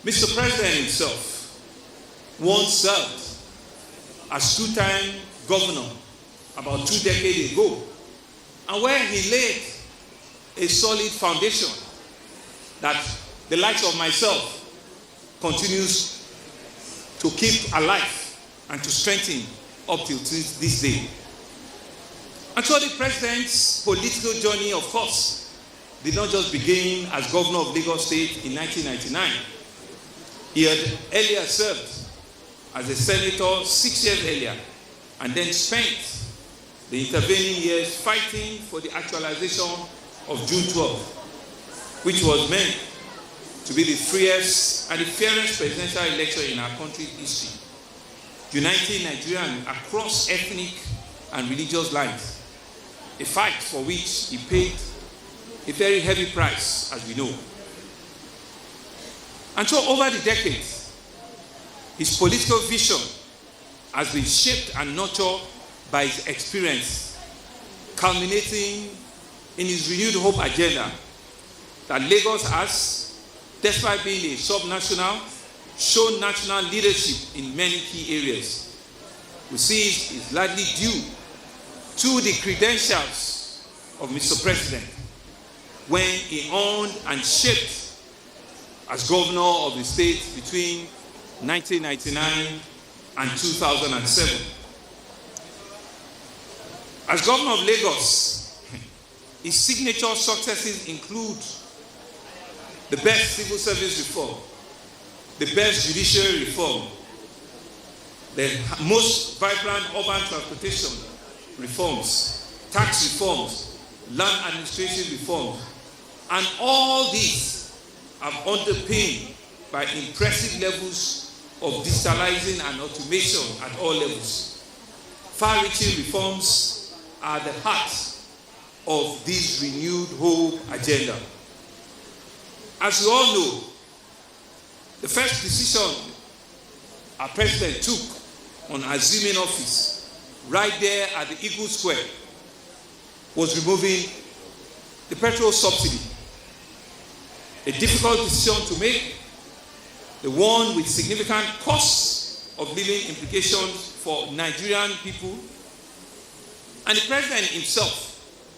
Mr. President himself once served as two-time governor about 2 decades ago, and where he laid a solid foundation that the likes of myself continues to keep alive and to strengthen up till this day. And so the president's political journey, of course, did not just begin as governor of Lagos State in 1999. He had earlier served as a senator 6 years earlier, and then spent the intervening years fighting for the actualization of June 12, which was meant to be the freest and the fairest presidential election in our country's history, uniting Nigerians across ethnic and religious lines, a fight for which he paid a very heavy price, as we know. And so over the decades, his political vision has been shaped and nurtured by his experience, culminating in his Renewed Hope agenda that Lagos has, despite being a sub-national, shown national leadership in many key areas. We see it is largely due to the credentials of Mr. President when he owned and shaped as governor of the state between 1999 and 2007. As governor of Lagos, his signature successes include the best civil service reform, the best judiciary reform, the most vibrant urban transportation reforms, tax reforms, land administration reforms, and all these are underpinned by impressive levels of digitalizing and automation at all levels. Far-reaching reforms are the heart of this Renewed Hope agenda. As you all know, the first decision our president took on assuming office right there at the Eagle Square was removing the petrol subsidy. A difficult decision to make, the one with significant costs of living implications for Nigerian people. And the president himself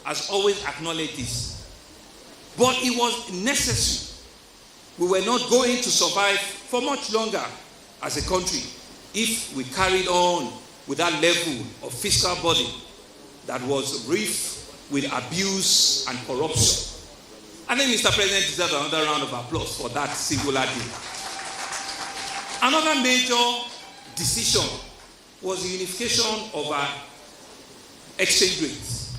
has always acknowledged this. But it was necessary. We were not going to survive for much longer as a country if we carried on with that level of fiscal burden that was rife with abuse and corruption. I think Mr. President deserves another round of applause for that singular deal. Another major decision was the unification of our exchange rates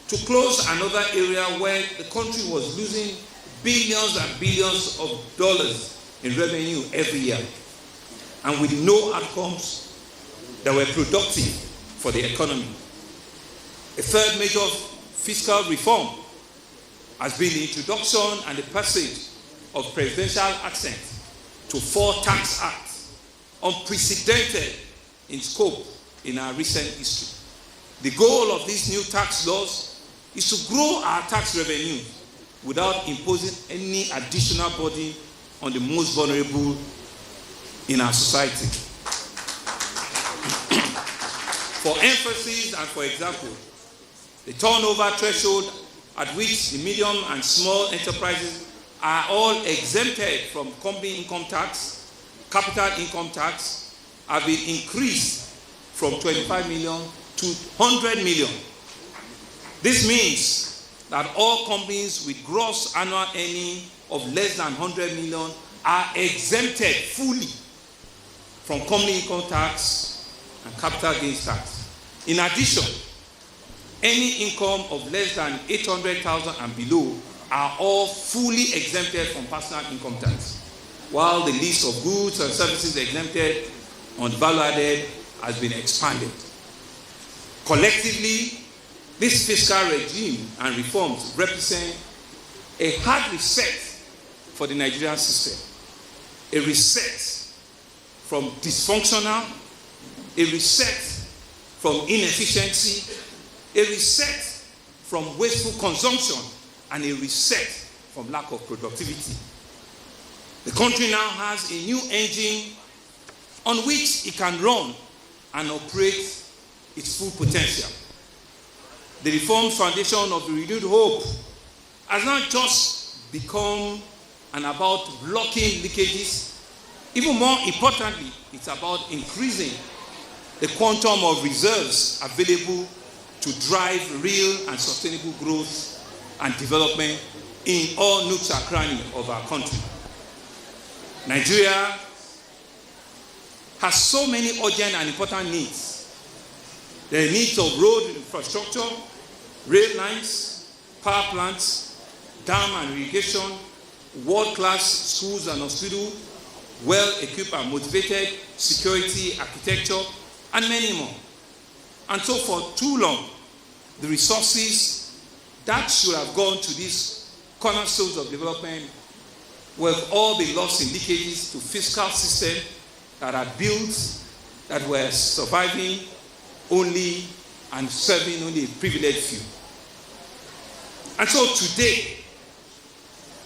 to close another area where the country was losing billions and billions of dollars in revenue every year, and with no outcomes that were productive for the economy. A third major fiscal reform has been the introduction and the passage of presidential assent to 4 tax acts, unprecedented in scope in our recent history. The goal of these new tax laws is to grow our tax revenue without imposing any additional burden on the most vulnerable in our society. For emphasis and for example, The turnover threshold at which the medium and small enterprises are all exempted from company income tax, capital income tax, have been increased from 25 million to 100 million. This means that all companies with gross annual earning of less than 100 million are exempted fully from company income tax and capital gains tax. In addition, any income of less than 800,000 and below are all fully exempted from personal income tax, while the list of goods and services exempted on value added has been expanded. Collectively, this fiscal regime and reforms represent a hard reset for the Nigerian system, a reset from dysfunctional, a reset from inefficiency, a reset from wasteful consumption, and a reset from lack of productivity. The country now has a new engine on which it can run and operate its full potential. The reform foundation of the renewed hope has not just become about blocking leakages. Even more importantly, it's about increasing the quantum of reserves available to drive real and sustainable growth and development in all nooks and crannies of our country. Nigeria has so many urgent and important needs. There are needs of road infrastructure, rail lines, power plants, dam and irrigation, world-class schools and hospitals, well-equipped and motivated security, architecture, and many more. And so for too long, the resources that should have gone to these cornerstones of development will all be lost in leakages to fiscal systems that are built, that were surviving only and serving only a privileged few. And so today,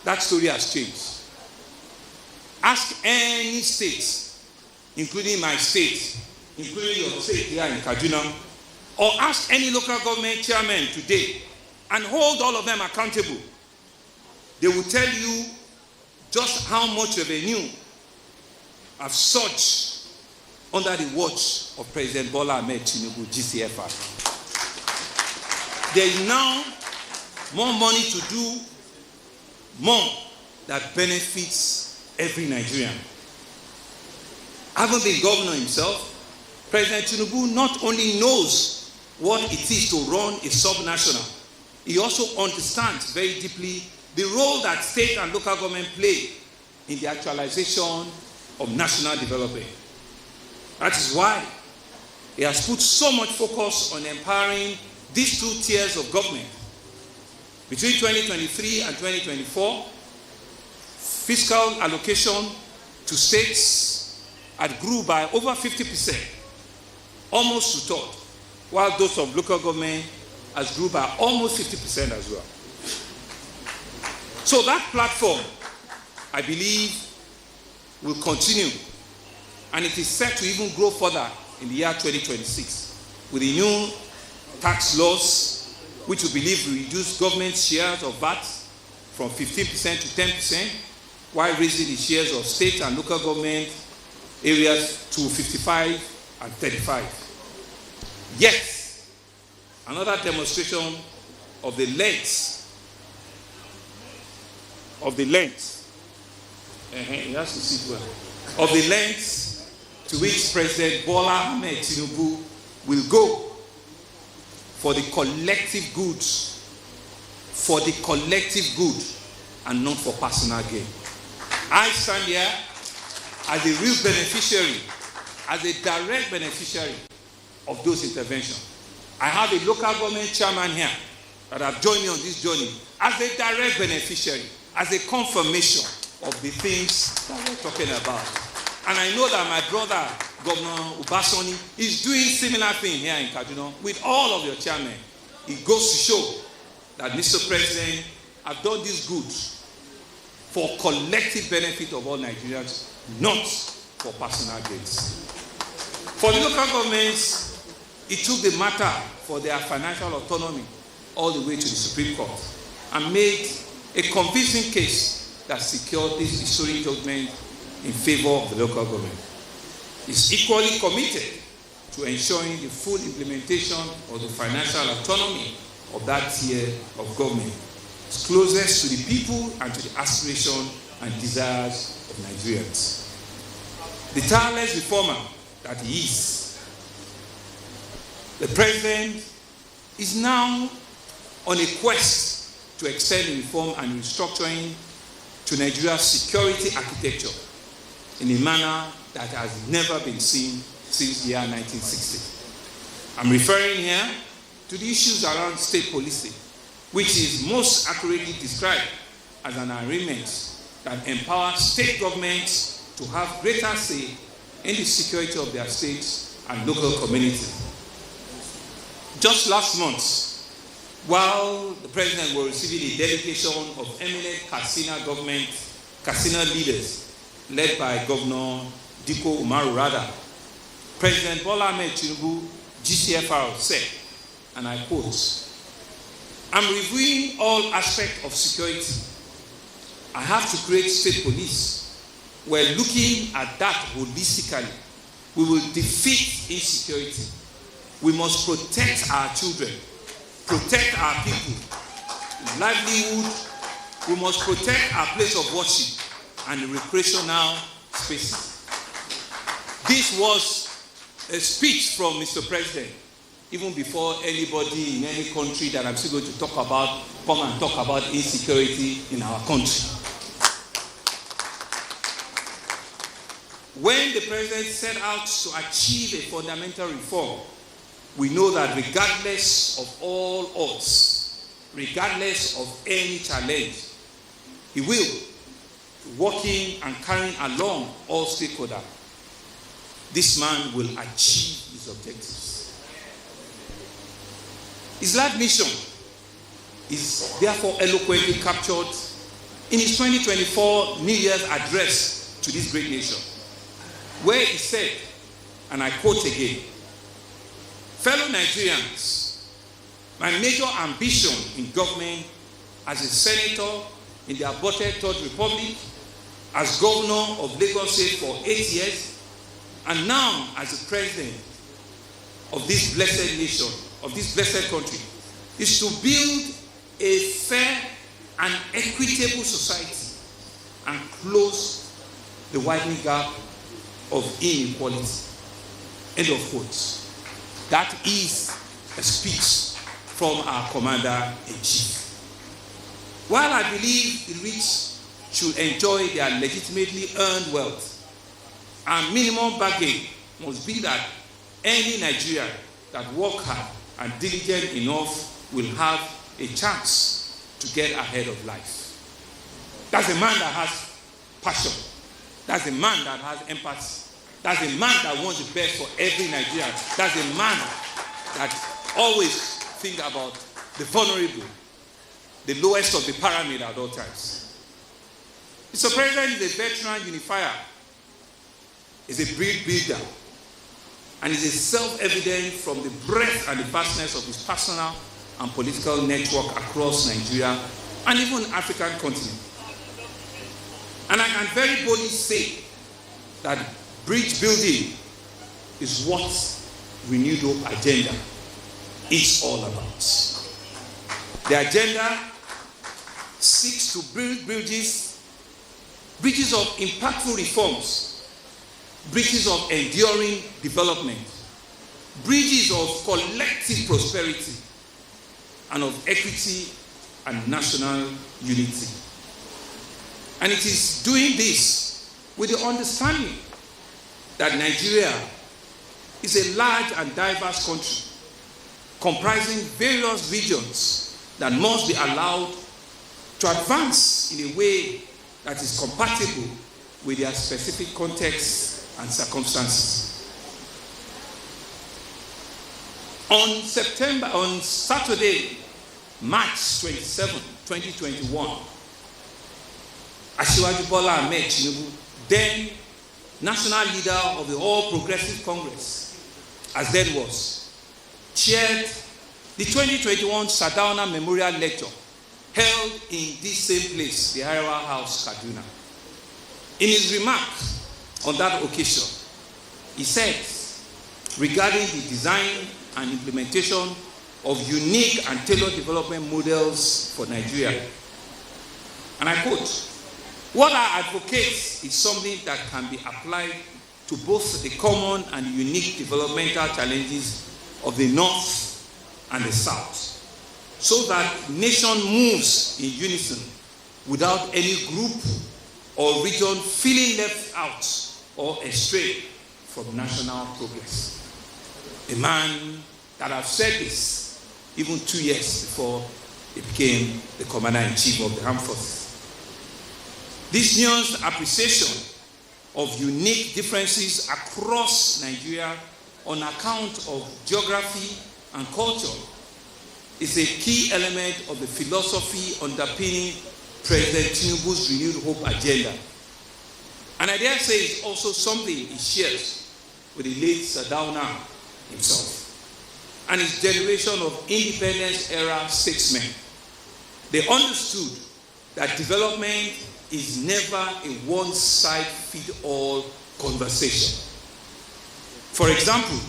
that story has changed. Ask any state, including my state, including your state here in Kaduna, or ask any local government chairman today and hold all of them accountable. They will tell you just how much revenue have surged under the watch of President Bola Ahmed Tinubu, GCFR. There is now more money to do more that benefits every Nigerian. Having been governor himself, President Tinubu not only knows what it is to run a sub-national, he also understands very deeply the role that state and local government play in the actualization of national development. That is why he has put so much focus on empowering these two tiers of government. Between 2023 and 2024, fiscal allocation to states had grew by over 50%, almost to third, while those of local government has grew by almost 50% as well. So that platform, I believe, will continue, and it is set to even grow further in the year 2026 with the new tax laws, which we believe will reduce government shares of VAT from 15% to 10%, while raising the shares of state and local government areas to 55 and 35. Yes, another demonstration of the length he has to sit well, of the length to which President Bola Ahmed Tinubu will go for the collective good, and not for personal gain. I stand here as a real beneficiary, as a direct beneficiary of those interventions. I have a local government chairman here that have joined me on this journey as a direct beneficiary, as a confirmation of the things that we're talking about. And I know that my brother, Governor Ubasani, is doing similar thing here in Kaduna with all of your chairmen. It goes to show that Mr. President have done this good for collective benefit of all Nigerians, not for personal gains. For the local governments, it took the matter for their financial autonomy all the way to the Supreme Court and made a convincing case that secured this historic judgment in favor of the local government. Is equally committed to ensuring the full implementation of the financial autonomy of that tier of government. It's closest to the people and to the aspiration and desires of Nigerians. The tireless reformer that he is, the president is now on a quest to extend the reform and restructuring to Nigeria's security architecture in a manner that has never been seen since the year 1960. I'm referring here to the issues around state policing, which is most accurately described as an arrangement that empowers state governments to have greater say in the security of their states and local communities. Just last month, while the president was receiving a delegation of eminent Katsina leaders led by Governor Diko Umaru Rada, President Bola Ahmed Tinubu, GCFR, said, and I quote, "I'm reviewing all aspects of security. I have to create state police. We're looking at that holistically. We will defeat insecurity. We must protect our children, protect our people, livelihood. We must protect our place of worship and the recreational spaces." This was a speech from Mr. President, even before anybody in any country that I'm still going to talk about come and talk about insecurity in our country. When the president set out to achieve a fundamental reform, we know that regardless of all odds, regardless of any challenge, he will be working and carrying along all stakeholders. This man will achieve his objectives. His life mission is therefore eloquently captured in his 2024 New Year's address to this great nation, where he said, and I quote again, "Fellow Nigerians, my major ambition in government as a senator in the aborted Third Republic, as governor of Lagos State for 8 years, and now as the president of this blessed nation, of this blessed country, is to build a fair and equitable society and close the widening gap of inequality." End of quote. That is a speech from our commander-in-chief. While I believe the rich should enjoy their legitimately earned wealth, our minimum bargain must be that any Nigerian that works hard and diligent enough will have a chance to get ahead of life. That's a man that has passion. That's a man that has empathy. That's a man that wants the best for every Nigerian. That's a man that always thinks about the vulnerable, the lowest of the pyramid at all times. Mr. President is a veteran unifier, is a bridge builder, and is a self-evident from the breadth and the vastness of his personal and political network across Nigeria and even African continent. And I can very boldly say that bridge building is what Renewed Hope agenda is all about. The agenda seeks to build bridges of impactful reforms, bridges of enduring development, bridges of collective prosperity, and of equity and national unity. And it is doing this with the understanding that Nigeria is a large and diverse country comprising various regions that must be allowed to advance in a way that is compatible with their specific contexts and circumstances. On Saturday, March 27, 2021, Asiwaju Bola Ahmed Tinubu, then national leader of the All Progressive Congress, as then was, chaired the 2021 Sardauna Memorial Lecture held in this same place, the Arewa House, Kaduna. In his remark on that occasion, he said, regarding the design and implementation of unique and tailored development models for Nigeria, and I quote, "What I advocate is something that can be applied to both the common and unique developmental challenges of the North and the South, so that the nation moves in unison without any group or region feeling left out or astray from national progress." A man that have said this even 2 years before he became the Commander-in-Chief of the Armed Forces. This nuanced appreciation of unique differences across Nigeria on account of geography and culture is a key element of the philosophy underpinning President Tinubu's renewed hope agenda. And I dare say it's also something he shares with the late Sardauna himself and his generation of independence-era statesmen. They understood that development is never a one-size-fits-all conversation. For example,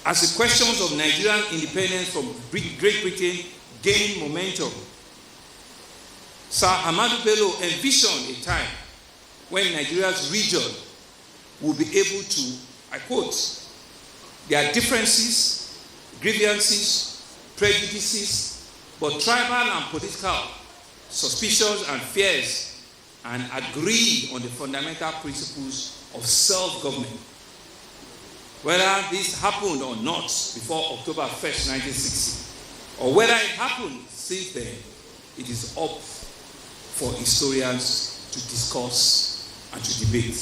as the questions of Nigerian independence from Great Britain gained momentum, Sir Ahmadu Bello envisioned a time when Nigeria's region will be able to, I quote, "There are differences, grievances, prejudices, but tribal and political suspicions and fears, and agree on the fundamental principles of self-government." Whether this happened or not before October 1st, 1960, or whether it happened since then, it is up for historians to discuss and to debate.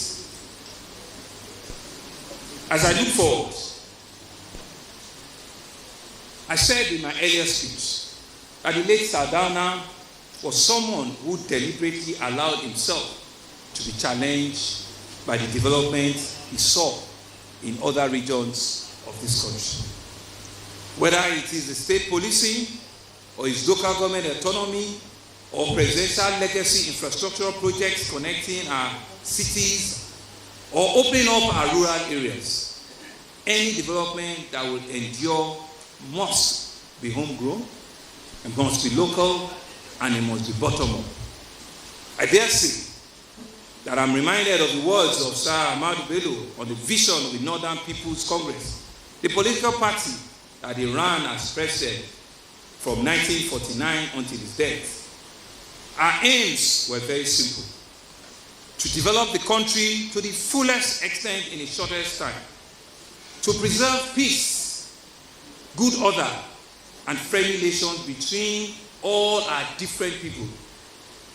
As I look forward, I said in my earlier speech that the late Sardauna was someone who deliberately allowed himself to be challenged by the development he saw in other regions of this country. Whether it is the state policing, or his local government autonomy, or presidential legacy infrastructural projects connecting our cities, or opening up our rural areas, any development that will endure must be homegrown, it must be local, and it must be bottom-up. I dare say that I'm reminded of the words of Sir Ahmadu Bello on the vision of the Northern People's Congress, the political party that he ran as president from 1949 until his death. Our aims were very simple: to develop the country to the fullest extent in the shortest time, to preserve peace, good order, and friendly relations between all our different people,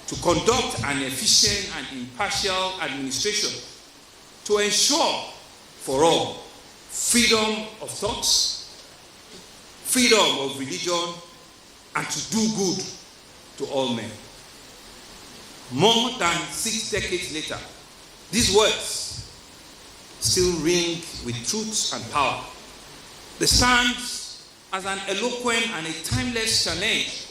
to conduct an efficient and impartial administration, to ensure for all freedom of thoughts, freedom of religion, and to do good to all men. More than 6 decades later, these words still ring with truth and power. They stand as an eloquent and a timeless challenge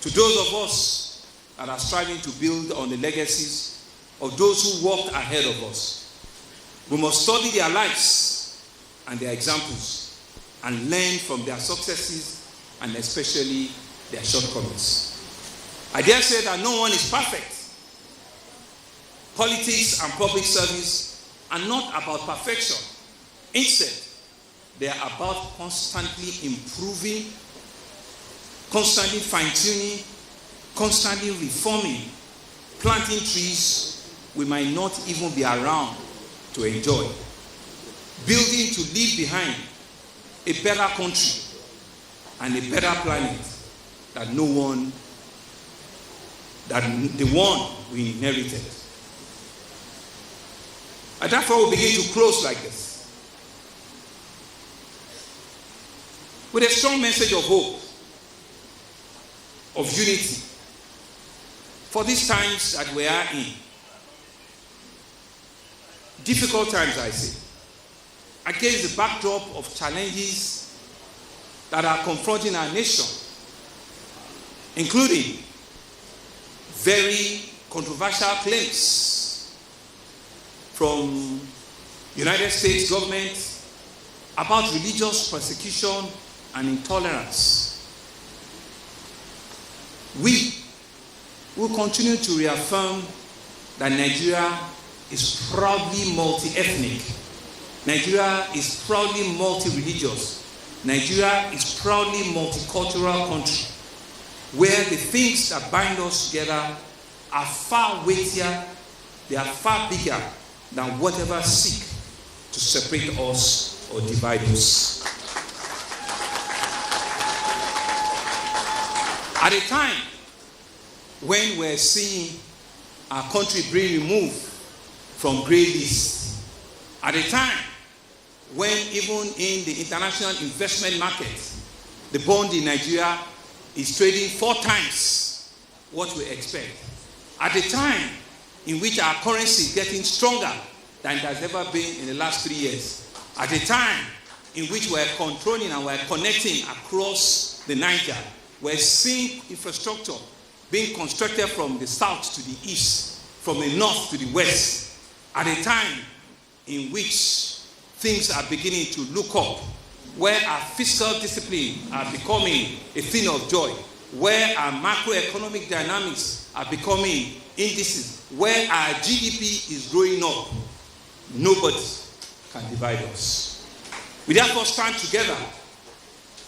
to those of us that are striving to build on the legacies of those who walked ahead of us. We must study their lives and their examples and learn from their successes and especially their shortcomings. I dare say that no one is perfect. Politics and public service are not about perfection. Instead, they are about constantly improving, constantly fine-tuning, constantly reforming, planting trees we might not even be around to enjoy, building to leave behind a better country and a better planet than the one we inherited. And therefore we begin to close like this, with a strong message of hope, of unity, for these times that we are in. Difficult times, I say, against the backdrop of challenges that are confronting our nation, including very controversial claims from United States government about religious persecution and intolerance. We will continue to reaffirm that Nigeria is proudly multi-ethnic. Nigeria is proudly multi-religious. Nigeria is proudly multicultural country, where the things that bind us together are far weightier, they are far bigger than whatever seek to separate us or divide us. At a time when we're seeing our country being removed from grey list, at a time when even in the international investment market, the bond in Nigeria is trading 4 times what we expect, at a time in which our currency is getting stronger than it has ever been in the last 3 years, at a time in which we're controlling and we're connecting across the Niger, we're seeing infrastructure being constructed from the south to the east, from the north to the west, at a time in which things are beginning to look up, where our fiscal discipline are becoming a thing of joy, where our macroeconomic dynamics are becoming indices, where our GDP is growing up, nobody can divide us. We therefore stand together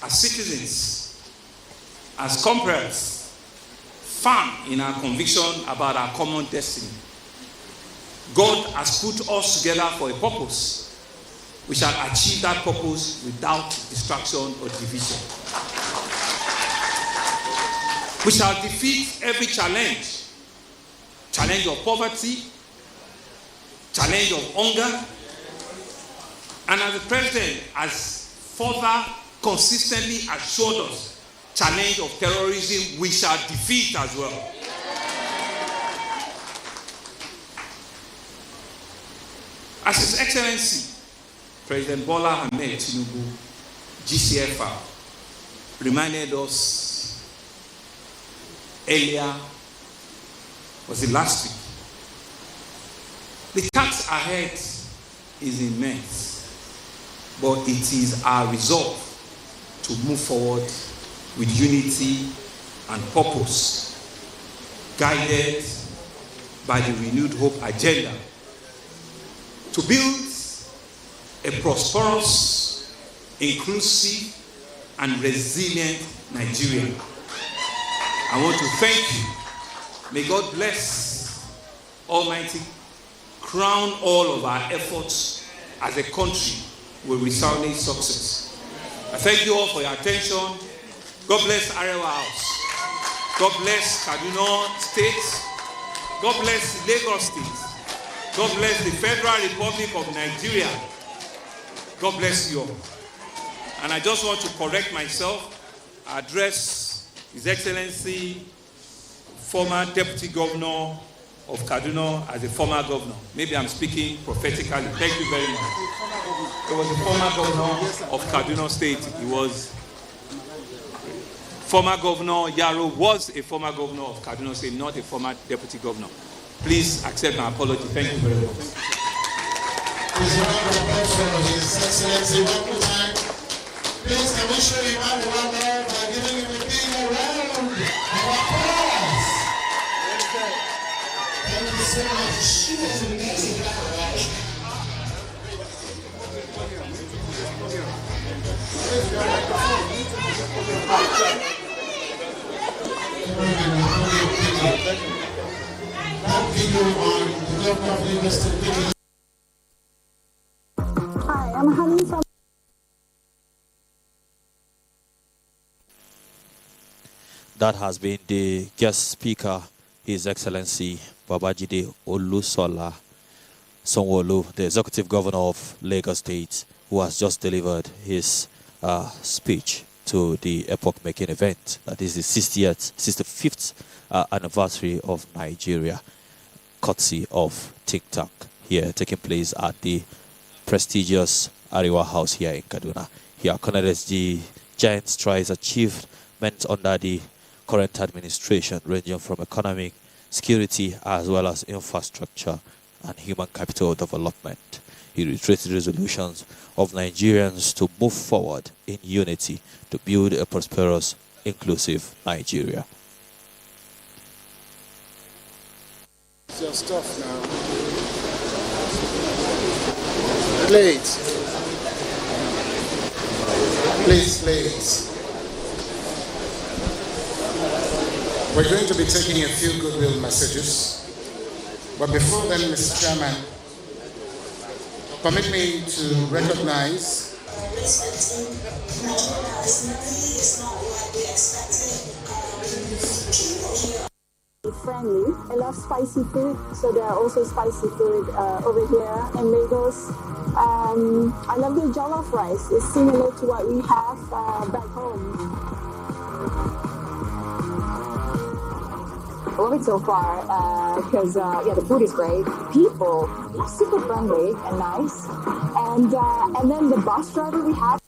as citizens, as comrades, firm in our conviction about our common destiny. God has put us together for a purpose. We shall achieve that purpose without distraction or division. We shall defeat every challenge. Challenge of poverty, challenge of hunger, and as the President has further consistently assured us, challenge of terrorism, we shall defeat as well. As His Excellency President Bola Ahmed Tinubu, GCFR, reminded us earlier, was it last week? The task ahead is immense, but it is our resolve to move forward with unity and purpose, guided by the renewed hope agenda, to build a prosperous, inclusive, and resilient Nigeria. I want to thank you. May God bless Almighty, crown all of our efforts as a country with resounding success. I thank you all for your attention. God bless Arewa House. God bless Kaduna State. God bless Lagos State. God bless the Federal Republic of Nigeria. God bless you all. And I just want to correct myself, address His Excellency, former Deputy Governor of Kaduna as a former governor. Maybe I'm speaking prophetically. Thank you very much. He was the former governor of Kaduna State. He was former Governor Yaro was a former governor of Kaduna State, not a former deputy governor. Please accept my apology. Thank you very much. Please round of applause for His Excellency one more time. Please, can we show him how to welcome by giving him a big round of applause? Thank you so much. That video on the governor of Lagos State. Hi, I'm having some. That has been the guest speaker, His Excellency Babajide Olusola Sanwo-Olu, the Executive Governor of Lagos State, who has just delivered his speech to the epoch-making event. That is the 65th anniversary of Nigeria, courtesy of TikTok, here taking place at the prestigious Arewa House here in Kaduna. Here, Connect SG giant strides achievements under the current administration, ranging from economic, security, as well as infrastructure and human capital development. He reiterated resolutions of Nigerians to move forward in unity to build a prosperous, inclusive Nigeria. It's your stuff now. Please. Please. We're going to be taking a few goodwill messages. But before then, Mr. Chairman, permit me to recognize friendly. I love spicy food, so there are also spicy food over here in Lagos. I love their jollof rice. It's similar to what we have back home. I love it so far because the food is great. People are super friendly and nice, and then the bus driver we have.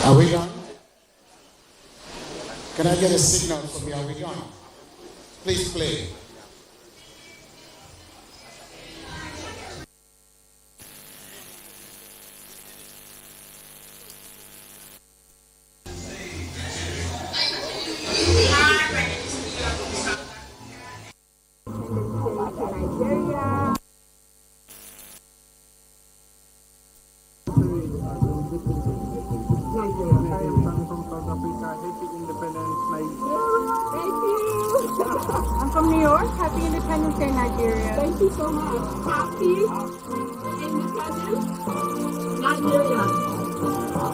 Are we done? Can I get a signal from you? Are we done? Please play. I'm from New York. Happy Independence Day, Nigeria. Thank you so much. Happy Independence, Nigeria.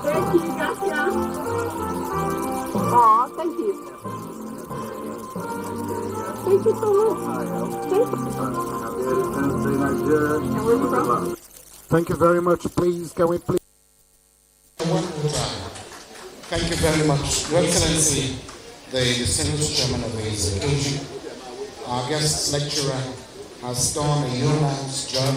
Thank you, gracias. Aw, thank you. Thank you so much. Thank you. Happy Independence Day, Nigeria. And where we from? Thank you very much. Please, can we please? One more time. Thank you very much. Your Excellency, the distinguished chairman of the occasion, our guest lecturer has done a yeoman's job.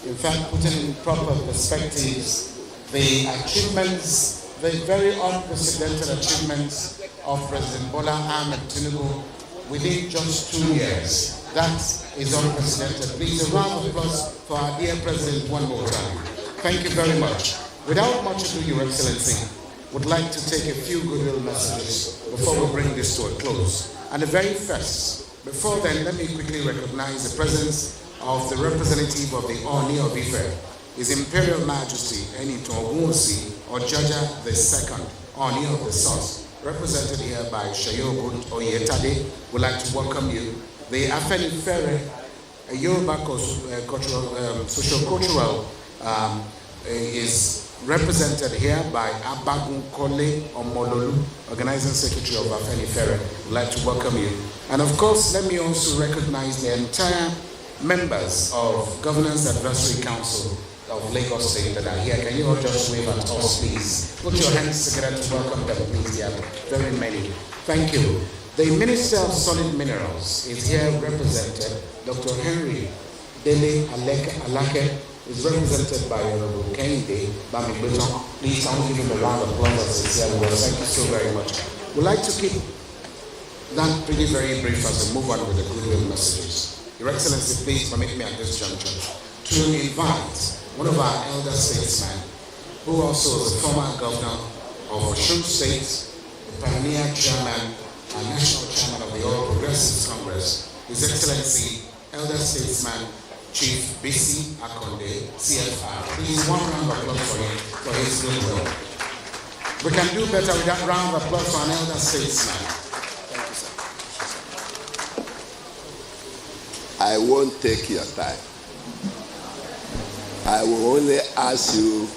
In fact, putting in proper perspectives the achievements, the very unprecedented achievements of President Bola Ahmed Tinubu within just 2 years. That is unprecedented. Please, a round of applause for our dear President one more time. Thank you very much. Without much ado, Your Excellency, would like to take a few goodwill messages before we bring this to a close. And the very first, before then, let me quickly recognize the presence of the representative of the Oni of Ife, His Imperial Majesty Enito Ogunwusi Ojaja II, Oni of the South, represented here by Shayogun Oyetade. Would like to welcome you. The Afenifere, a Yoruba social-cultural is represented here by Abagun Kole Omololu, Organizing Secretary of Afenifere. I'd like to welcome you. And of course, let me also recognize the entire members of Governance Advisory Council of Lagos State that are here. Can you all just wave at us, please? Put your hands together to welcome them, please. There are very many. Thank you. The Minister of Solid Minerals is here represented. Dr. Henry Dele Alake is represented by Honorable Kehinde Bamigbeton. Please, I will give him a round of applause as he's here with us. Thank you so very much. We'd like to keep that pretty very brief as we move on with the goodwill messages. Your Excellency, please permit me at this juncture to invite one of our elder statesmen, who also is a former governor of Osun State, the pioneer chairman and national chairman of the All Progressives Congress, His Excellency, elder statesman, Chief B.C. Akonde, CFR. Please, one round of applause for him for his goodwill. We can do better with that round of applause for an elder statesman. Thank you, sir. I won't take your time. I will only ask you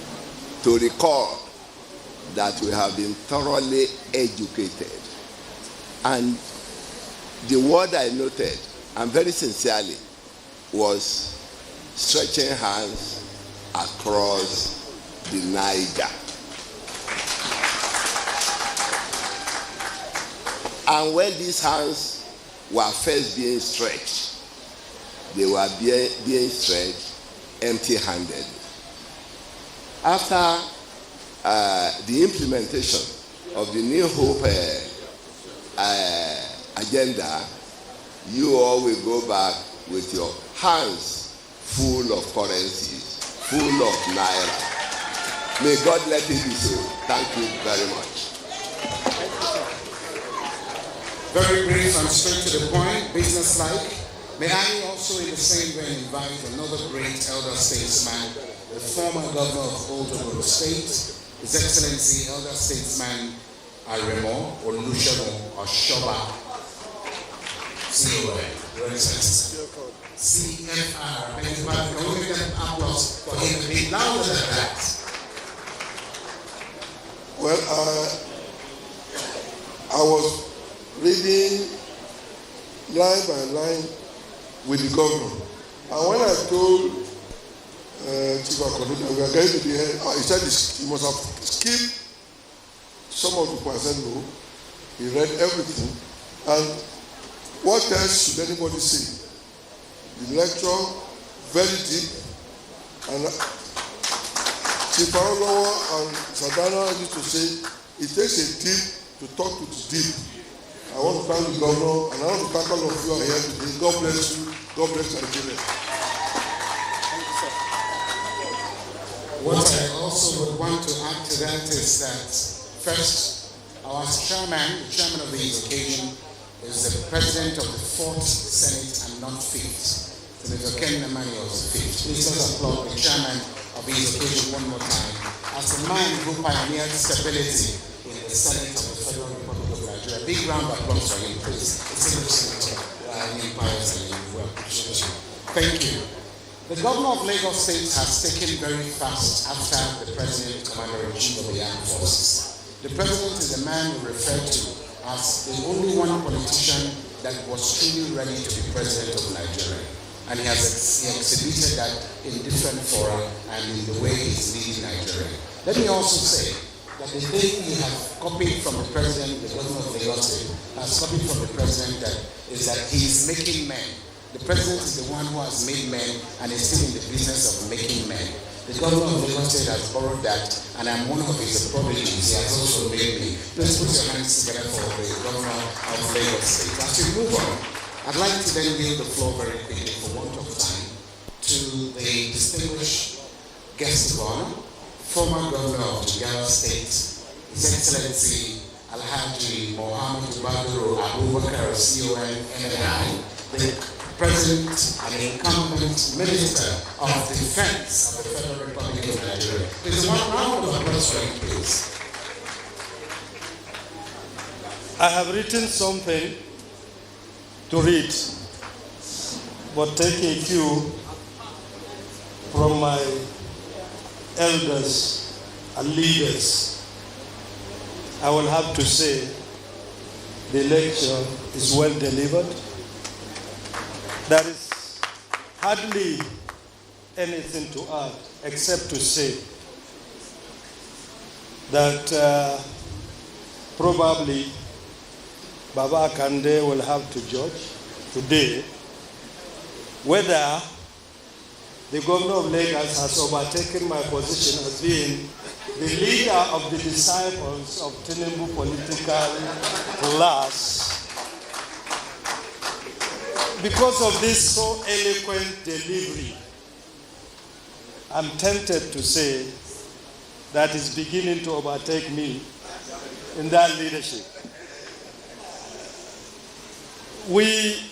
to recall that we have been thoroughly educated and The word I noted, and very sincerely, was stretching hands across the Niger. And when these hands were first being stretched, they were being stretched empty-handed. After the implementation of the New Hope agenda, you all will go back with your hands full of currencies, full of naira. May God let it be so. Thank you very much. Very brief and straight to the point, business-like. May I also in the same way invite another great elder statesman, the former governor of Old State, His Excellency Elder Statesman Arewa Oshoba, CON, Your Excellency. CFR. Can we get an applause for him? Be louder than that. Well, I was reading line by line with the governor, and when I told Chief Akodo that we are going to be here, he said he must have skipped some of the percent. No, he read everything, and what else should anybody say? The lecture very deep, and Chief Arewa and Sadana used to say it takes a deep to talk to the deep. I want to thank the governor, and I want to thank all of you are here today. God bless you. God bless Nigeria. Thank you, sir. What I also would want to add to that is that first, our chairman, the chairman of the occasion, is the president of the 4th Senate and not 5th. Senator Ken Namani was 5th. Please let's applaud the chairman of the occasion one more time as a man who pioneered stability in the Senate of the Federal Republic of Nigeria. Big round of applause for him, please. Thank you. The governor of Lagos State has taken very fast after the president, commander-in-chief of the armed forces. The president is a man we refer to as the only one politician that was truly ready to be president of Nigeria. And he has exhibited that in different fora and in the way he's leading Nigeria. Let me also say that the thing we have copied from the president, the governor of Lagos State, has copied from the president is that he is making men. The president is the one who has made men and is still in the business of making men. The governor of Lagos State has borrowed that, and I'm one of his prodigies. He has also made me. Please put your hands together for the governor of Lagos State. As we move on, I'd like to then yield the floor very quickly for want of time to the distinguished guest of honor, former governor of Jigawa State, His Excellency Alhaji Mohammed Badru Abubakar CON MNI, the President and incumbent Minister of Defense of the Federal Republic of Nigeria. Please, one round of applause for him, please. I have written something to read, but taking a few from my elders and leaders, I will have to say the lecture is well delivered. There is hardly anything to add except to say that probably Baba Kande will have to judge today whether the governor of Lagos has overtaken my position as being the leader of the disciples of Tinubu political class. Because of this so eloquent delivery, I'm tempted to say that is beginning to overtake me in that leadership. We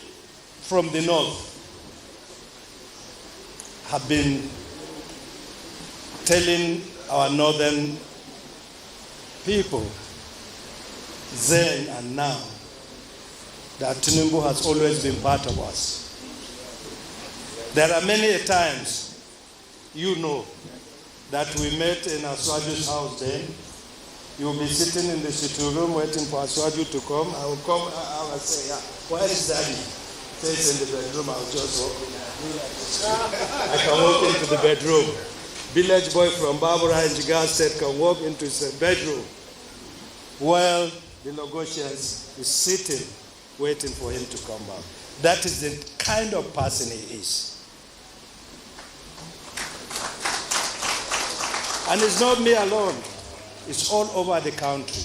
from the north have been telling our northern people then and now that Tinubu has always been part of us. There are many times, you know, that we met in Aswaju's house then. You will be sitting in the sitting room waiting for Aswaju to come. I will come, I will say, yeah. Where is Daddy? Says in the bedroom, I'll just walk in. I can walk into the bedroom. Village boy from Barbara in Jigar State can walk into his bedroom. Well, the Lagosians is sitting, waiting for him to come back. That is the kind of person he is. And it's not me alone. It's all over the country.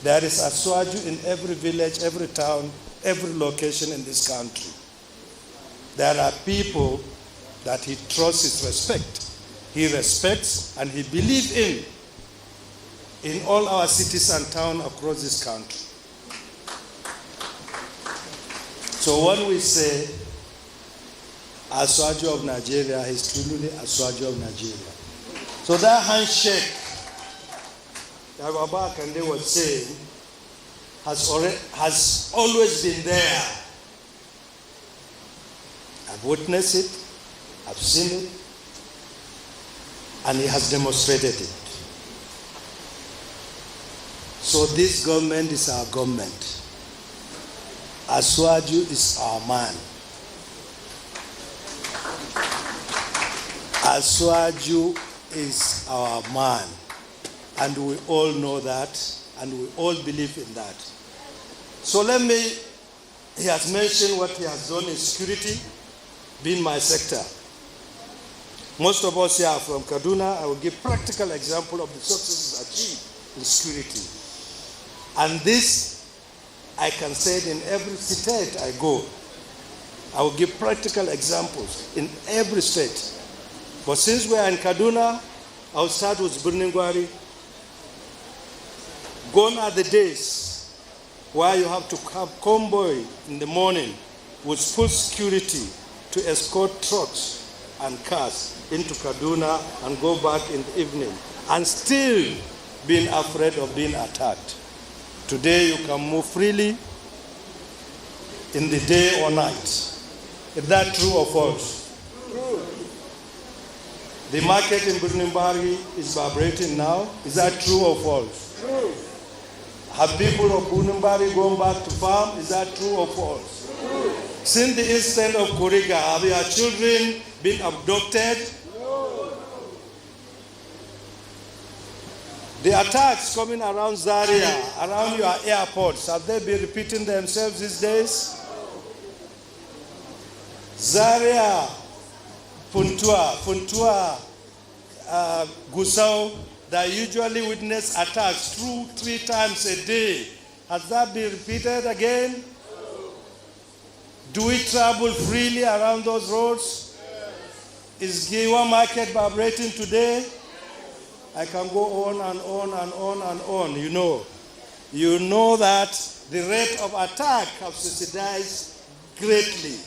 There is Aswaju in every village, every town, every location in this country. There are people that he trusts his respect. He respects and he believes in all our cities and towns across this country. So when we say Aswaju of Nigeria, he's truly Aswaju of Nigeria. So that handshake that Baba Kande was saying has always been there. I've witnessed it, I've seen it, and he has demonstrated it. So this government is our government. Aswaju is our man. Aswaju is our man. And we all know that, and we all believe in that. So he has mentioned what he has done in security, being my sector. Most of us here are from Kaduna. I will give practical example of the successes achieved in security. And this, I can say it in every state I go. I will give practical examples in every state. But since we are in Kaduna, I will start with Birningwari. Gone are the days where you have to have convoy in the morning with full security to escort trucks and cars into Kaduna and go back in the evening, and still being afraid of being attacked. Today you can move freely in the day or night. Is that true or false? True. The market in Birnimbari is vibrating now. Is that true or false? True. Have people of Birnimbari gone back to farm? Is that true or false? True. Since the incident of Kuriga, have your children been abducted? No. The attacks coming around Zaria, around your airports, have they been repeating themselves these days? Zaria, Funtua, Gusau, they usually witness attacks 2-3 times a day. Has that been repeated again? Do we travel freely around those roads? Is Giwa market vibrating today? I can go on and on and on and on. You know that the rate of attack has subsidized greatly.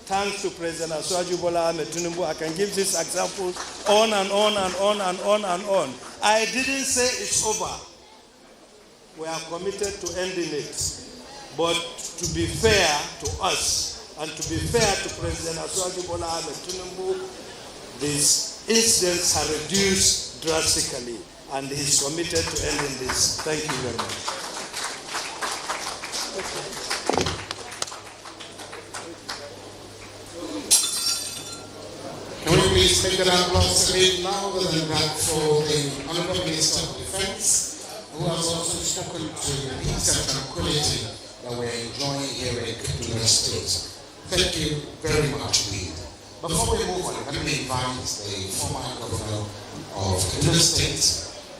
Thanks to President Aswaju Bola Ahmed Tinubu. I can give this example on and on and on and on and on. I didn't say it's over. We are committed to ending it. But to be fair to us and to be fair to President Aswaju Bola Ahmed Tinubu, these incidents are reduced drastically, and he is committed to ending this. Thank you very much. Can we please make an applause a bit louder than that for the Honourable Minister of Defence, who has also spoken to the peace and tranquility that we're enjoying here in Kaduna State. Thank you very much indeed. Before we move on, let me invite the former governor of Kaduna State,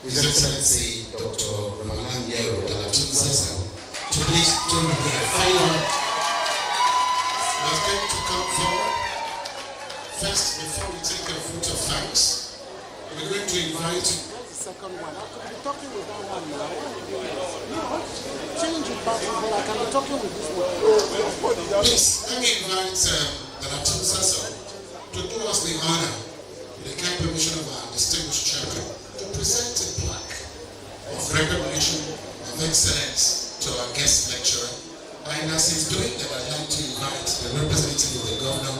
His Excellency Dr. Ramalan Yero to please do the final. Let's get to come forward. First, before we take a vote of thanks, we're going to invite. That's the second one. I could be talking with that one now. Change it back, but I can be talking with this one. Please, let me invite Dr. Sasso to do us the honor, with the kind permission of our distinguished chairman, to present a plaque of recognition of excellence to our guest lecturer. And as he's doing that, I'd like to invite the representative of the governor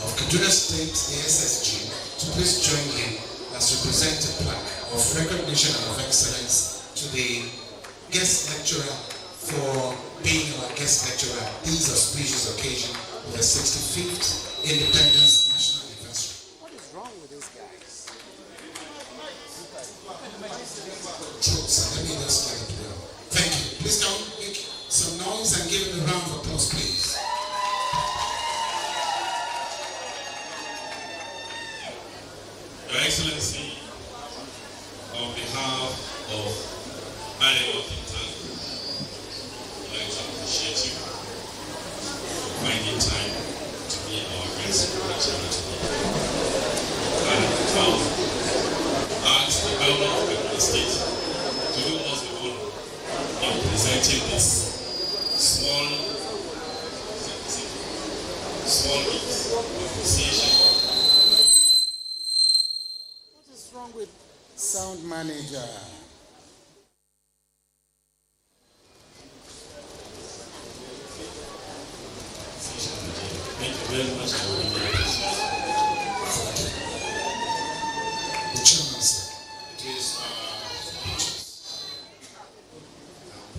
of Kaduna State, the SSG, to please join him as we present a plaque of recognition and of excellence to the guest lecturer for being our guest lecturer at this auspicious occasion of the 65th Independence National Anniversary. What is wrong with these guys? So let me just let it go. Thank you. Please don't make some noise and give him a round of applause, please. Your Excellency, on behalf of Arewa think tank, I'd like to appreciate you for finding time to be our guest lecturer today. And now, ask the governor of the state to do us the honor in presenting this small gift of appreciation. What is wrong with sound manager? Thank you very much for the invitation. The chairman, sir. It is a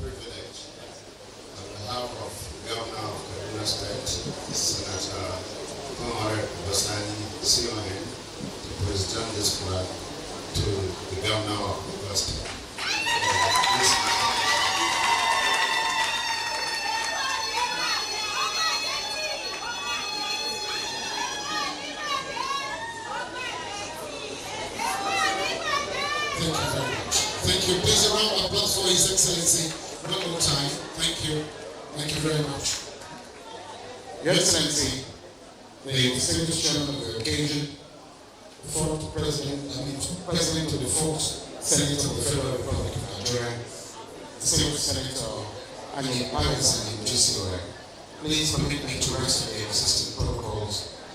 privilege on behalf of the Governor of Kaduna State, Senator Commemorate to present this plaque to the Governor of Abuja State. Thank you very much. Thank you. Please a round of applause for His Excellency one more time. Thank you. Thank you very much. Your Excellency, the distinguished chairman of the occasion, President of the fourth Senate of the Federal Republic of Nigeria, distinguished Senator Ani Paris and GCOA, please permit me to rest on the existing protocols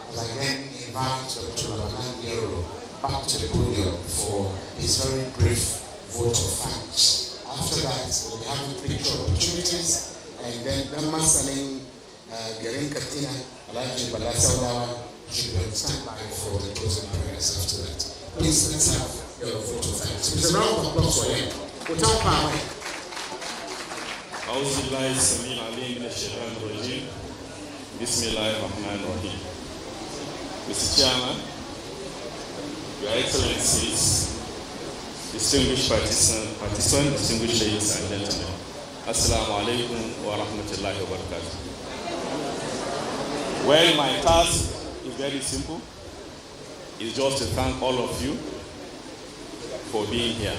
as I then invite Dr. Arewa back to the podium for his very brief vote of thanks. After that, we'll have picture opportunities, and then Dhamma Saling Garin Katina, Alaji Balasaudawa, should be on standby for the closing prayers after that. Please, let's have your vote of thanks. Please, a round of applause for him. Without power. أعوذ بالله السميع العليم من الشيطان الرجيم. بسم الله الرحمن الرحيم. Mr. Chairman, Your Excellencies, distinguished participants, distinguished ladies and gentlemen, Assalamu alaikum wa rahmatullahi wa barakatuh. Well, my task is very simple. It's just to thank all of you for being here.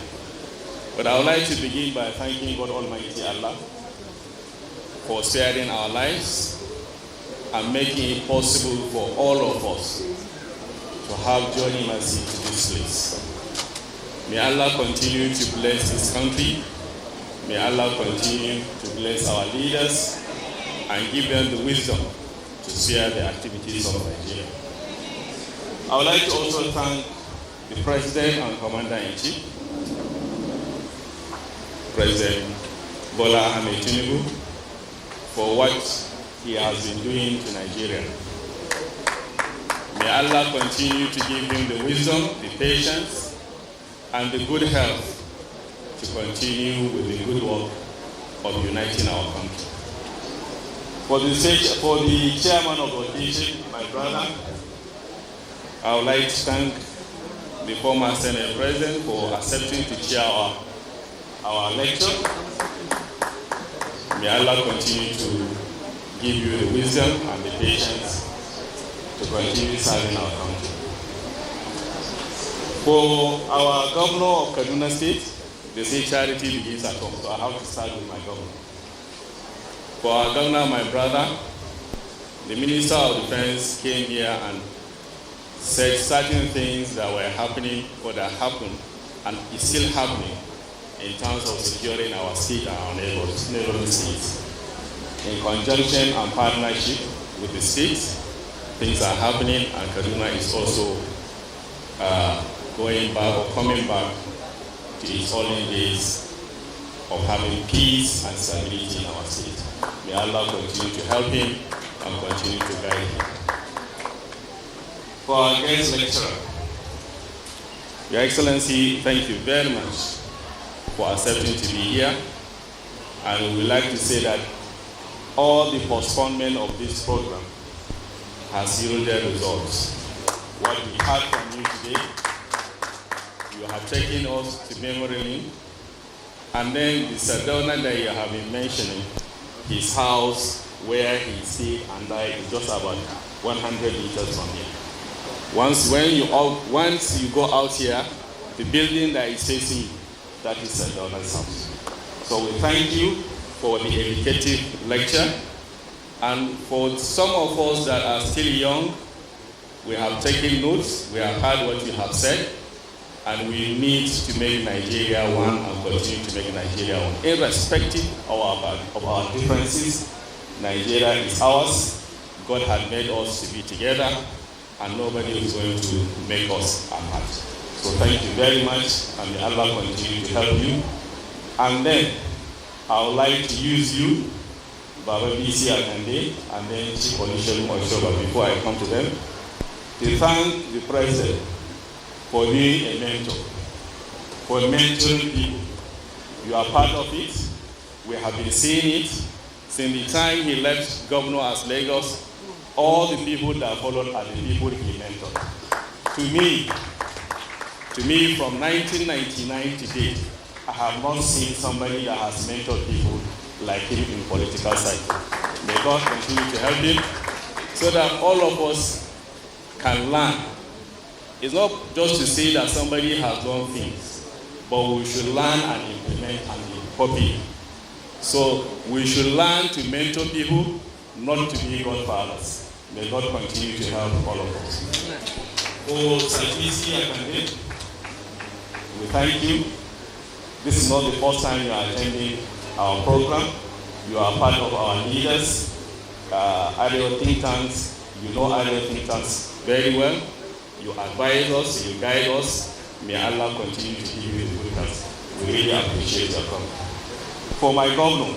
But I would like to begin by thanking God Almighty Allah for sparing our lives and making it possible for all of us to have journey mercy to this place. May Allah continue to bless this country. May Allah continue to bless our leaders and give them the wisdom to share the activities of Nigeria. I would like to also thank the President and Commander-in-Chief, President Bola Ahmed Tinubu, for what he has been doing to Nigeria. May Allah continue to give him the wisdom, the patience, and the good health to continue with the good work of uniting our country. For the chairman of the occasion, my brother, I would like to thank the former Senate President for accepting to chair our lecture. May Allah continue to give you the wisdom and the patience to continue serving our country. For our governor of Kaduna State, they say charity begins at home, so I have to start with my governor. For our governor, my brother, the Minister of Defense came here and said certain things that were happening or that happened and is still happening in terms of securing our state and our neighboring states. In conjunction and partnership with the states, things are happening, and Kaduna is also going back or coming back to its olden days of having peace and stability in our state. May Allah continue to help him and continue to guide him. For our guest lecturer, Your Excellency, thank you very much for accepting to be here. And we would like to say that all the postponement of this program has yielded results. What we heard from you today, you have taken us to memory lane, and then the Sardauna that you have been mentioning, his house where he stayed and died is just about 100 meters from here. Once you go out here, the building that is facing you, that is Sardauna's house. So we thank you for the educative lecture. And for some of us that are still young, we have taken notes, we have heard what you have said, and we need to make Nigeria one and continue to make Nigeria one. Irrespective of our differences, Nigeria is ours. God had made us to be together, and nobody is going to make us apart. So thank you very much, and may Allah continue to help you. And then I would like to use you, Baba BC Akande, and then Chief Olusegun Oshoba, before I come to them, to thank the President for being a mentor, for mentoring people. You are part of it. We have been seeing it since the time he left governor as Lagos. All the people that followed are the people he mentored. To me, from 1999 to date, I have not seen somebody that has mentored people like him in political cycle. May God continue to help him so that all of us can learn. It's not just to say that somebody has done things, but we should learn and implement and copy. So we should learn to mentor people, not to be godfathers. May God continue to help all of us. We thank you. This is not the first time you are attending our program. You are part of our leaders, Arewa think tanks. You know Arewa think tanks very well. You advise us, you guide us. May Allah continue to give you the good health. We really appreciate your coming. For my governor,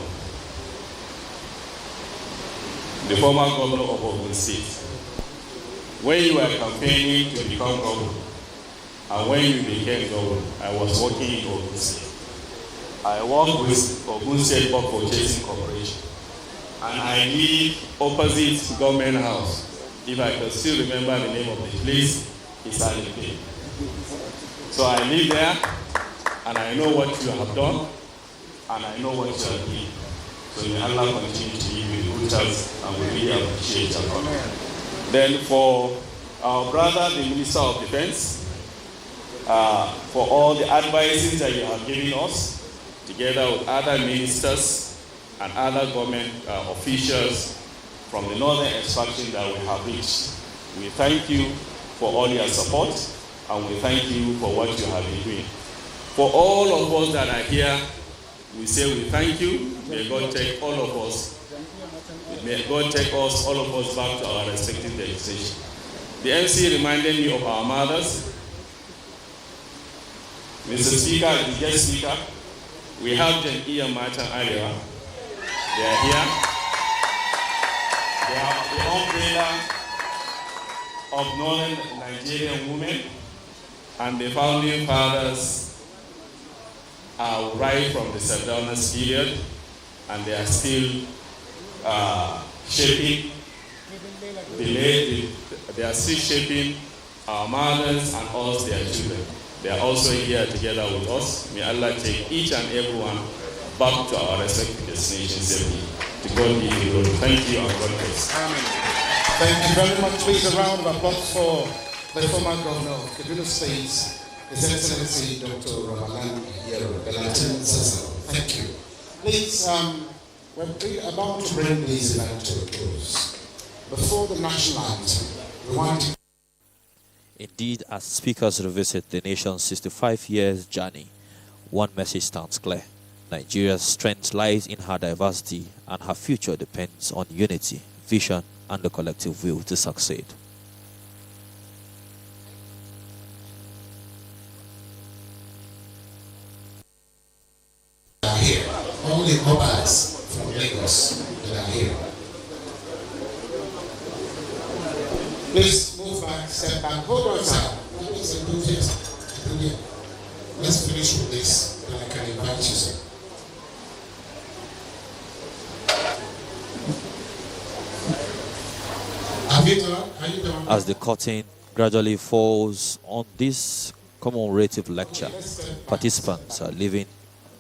the former governor of Ogun State, when you were campaigning to become governor, and when you became governor, I was working in Ogun State. I worked with Ogun State Pork Purchasing Corporation, and I live opposite Government House. If I can still remember the name of the place, it's Alipe. So I live there, and I know what you have done, and I know what you are doing. So may Allah continue to give you the good health, and we really appreciate your comment. Then for our brother, the Minister of Defense, for all the advices that you have given us, together with other ministers and other government officials from the northern extraction that we have reached. We thank you for all your support, and we thank you for what you have been doing. For all of us that are here, we say we thank you. May God take all of us. May God take us, all of us, back to our respective destination. The MC reminded me of our mothers. Mr. Speaker, the guest speaker, we have Jen Ian Martin Arewa. They are here. They are the umbrella of northern Nigerian women, and the founding fathers are right from the Sardauna's period, and they are still shaping they are still shaping our mothers and us, their children. They are also here together with us. May Allah take each and every one back to our respective destinations safely. To God be the glory. Thank you and God bless. Amen. Thank you very much. Please, a round of applause for the former governor of Kaduna State, His Excellency Dr. Ramalan Yero, the Latin Cecil. Thank you. Please, we're about to bring this event to a close. Before the national anthem, we want to... Indeed, as speakers revisit the nation's 65 years journey, one message stands clear. Nigeria's strength lies in her diversity, and her future depends on unity, vision, and the collective will to succeed. Here, all the mobiles from Lagos that are here. Please move back, step back. Hold on, sir. Let's finish with this, and I can invite you, sir. as the curtain gradually falls on this commemorative lecture, participants are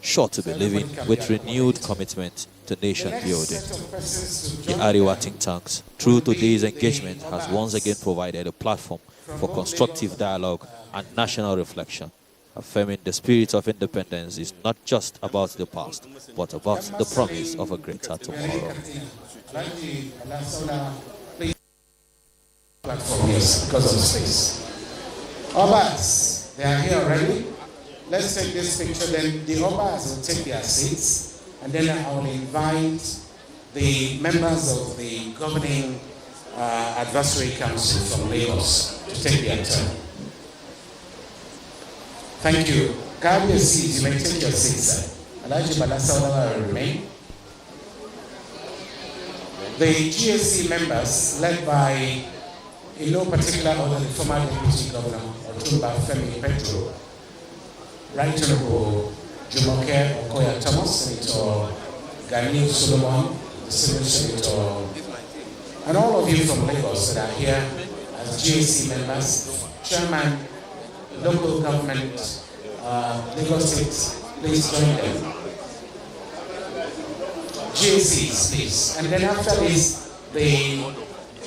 sure to be living with renewed commitment to nation building. The Arewa think tanks, through today's engagement, has once again provided a platform for constructive dialogue and national reflection, affirming the spirit of independence is not just about the past, but about the promise of a greater tomorrow. Platform, yes, because of space. Obas, they are here already. Let's take this picture, then the Obas will take their seats, and then I will invite the members of the governing advisory council from Lagos to take their turn. Thank you. Grab your seats, you may take your seats. Alaji Balasawa will remain. The GSC members, led by, in no particular order, the former Deputy Governor, Otumba Femi Petro, Right Honorable Jumoke Okoya Thomas, Senator Ganiu Solomon, the Civil Senator, and all of you from Lagos that are here as GSC members, Chairman, local government, Lagos State, please join them. GSCs, please. And then after this, the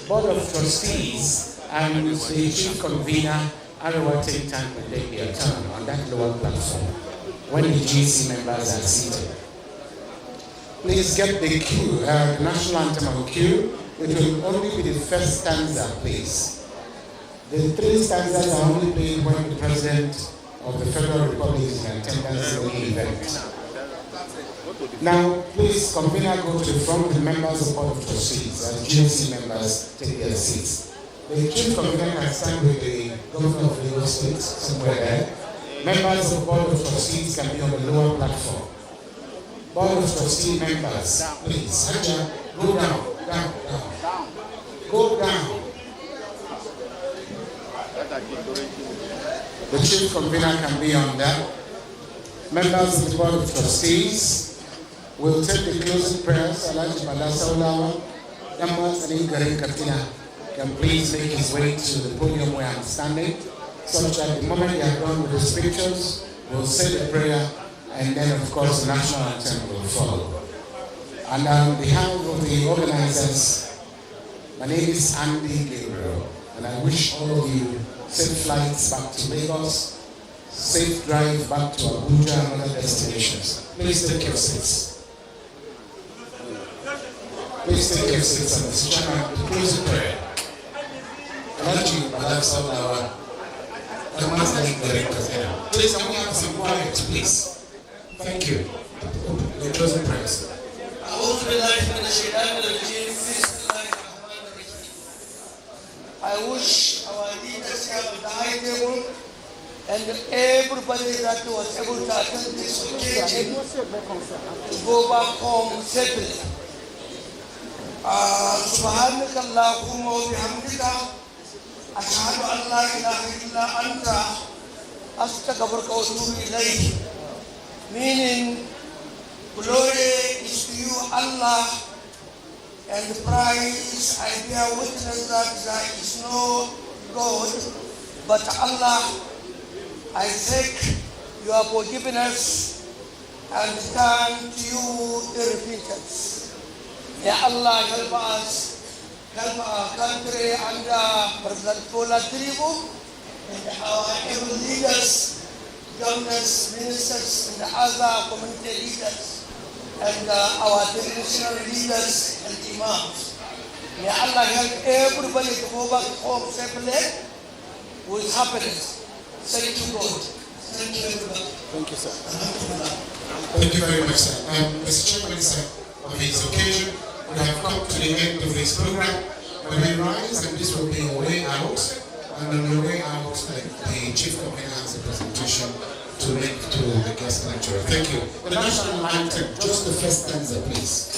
Board of Trustees and the Chief Convener, Arewa think tank, will take their turn on that lower platform when the GSC members are seated. Please get the cue, the national anthem on cue. It will only be the first stanza, please. The three stanzas are only played when the President of the Federal Republic is in attendance in the event. Now, please, convener, go to the front with members of the Board of Trustees as GSC members take their seats. The Chief Convener can stand with the Governor of Lagos State somewhere there. Members of the Board of Trustees can be on the lower platform. Board of Trustee members, please, go down. Go down. The Chief Convener can be on that. Members of the Board of Trustees will take the closing prayers. Alaji Balasawa, Damas and Ingarim Katina can please make his way to the podium where I'm standing, such that the moment they are done with the scriptures, we'll say the prayer, and then of course the national anthem will follow. And on behalf of the organizers, my name is Andy Gabriel, and I wish all of you safe flights back to Lagos, safe drive back to Abuja and other destinations. Please take your seats. Please take your seats on this channel. The closing prayer. Please, can we have some quiet, please? Thank you. The closing prayers. I wish our leaders here at the high table and everybody that was able to attend this occasion to go back home safely. سبحانك اللهم وبحمدك أشهد أن لا إله إلا أنت أستغفرك وأتوب إليك. Meaning, glory is to you, Allah, and praise, I bear witness that there is no God but Allah. I thank you have forgiven us and turn to you in repentance. May Allah help us, help our country under President Bola Tinubu and our able leaders, governors, ministers, and other community leaders, and our traditional leaders and imams. May Allah help everybody to go back home safely with happiness. Thank you, God. Thank you, everybody. Thank you, sir. Thank you very much, sir. Mr. Chairman, sir, on this occasion, we have come to the end of this program. We will rise, and this will be a way out. And on the way out, the Chief Convener has a presentation to make to the guest lecturer. Thank you. The national anthem, just the first stanza, please.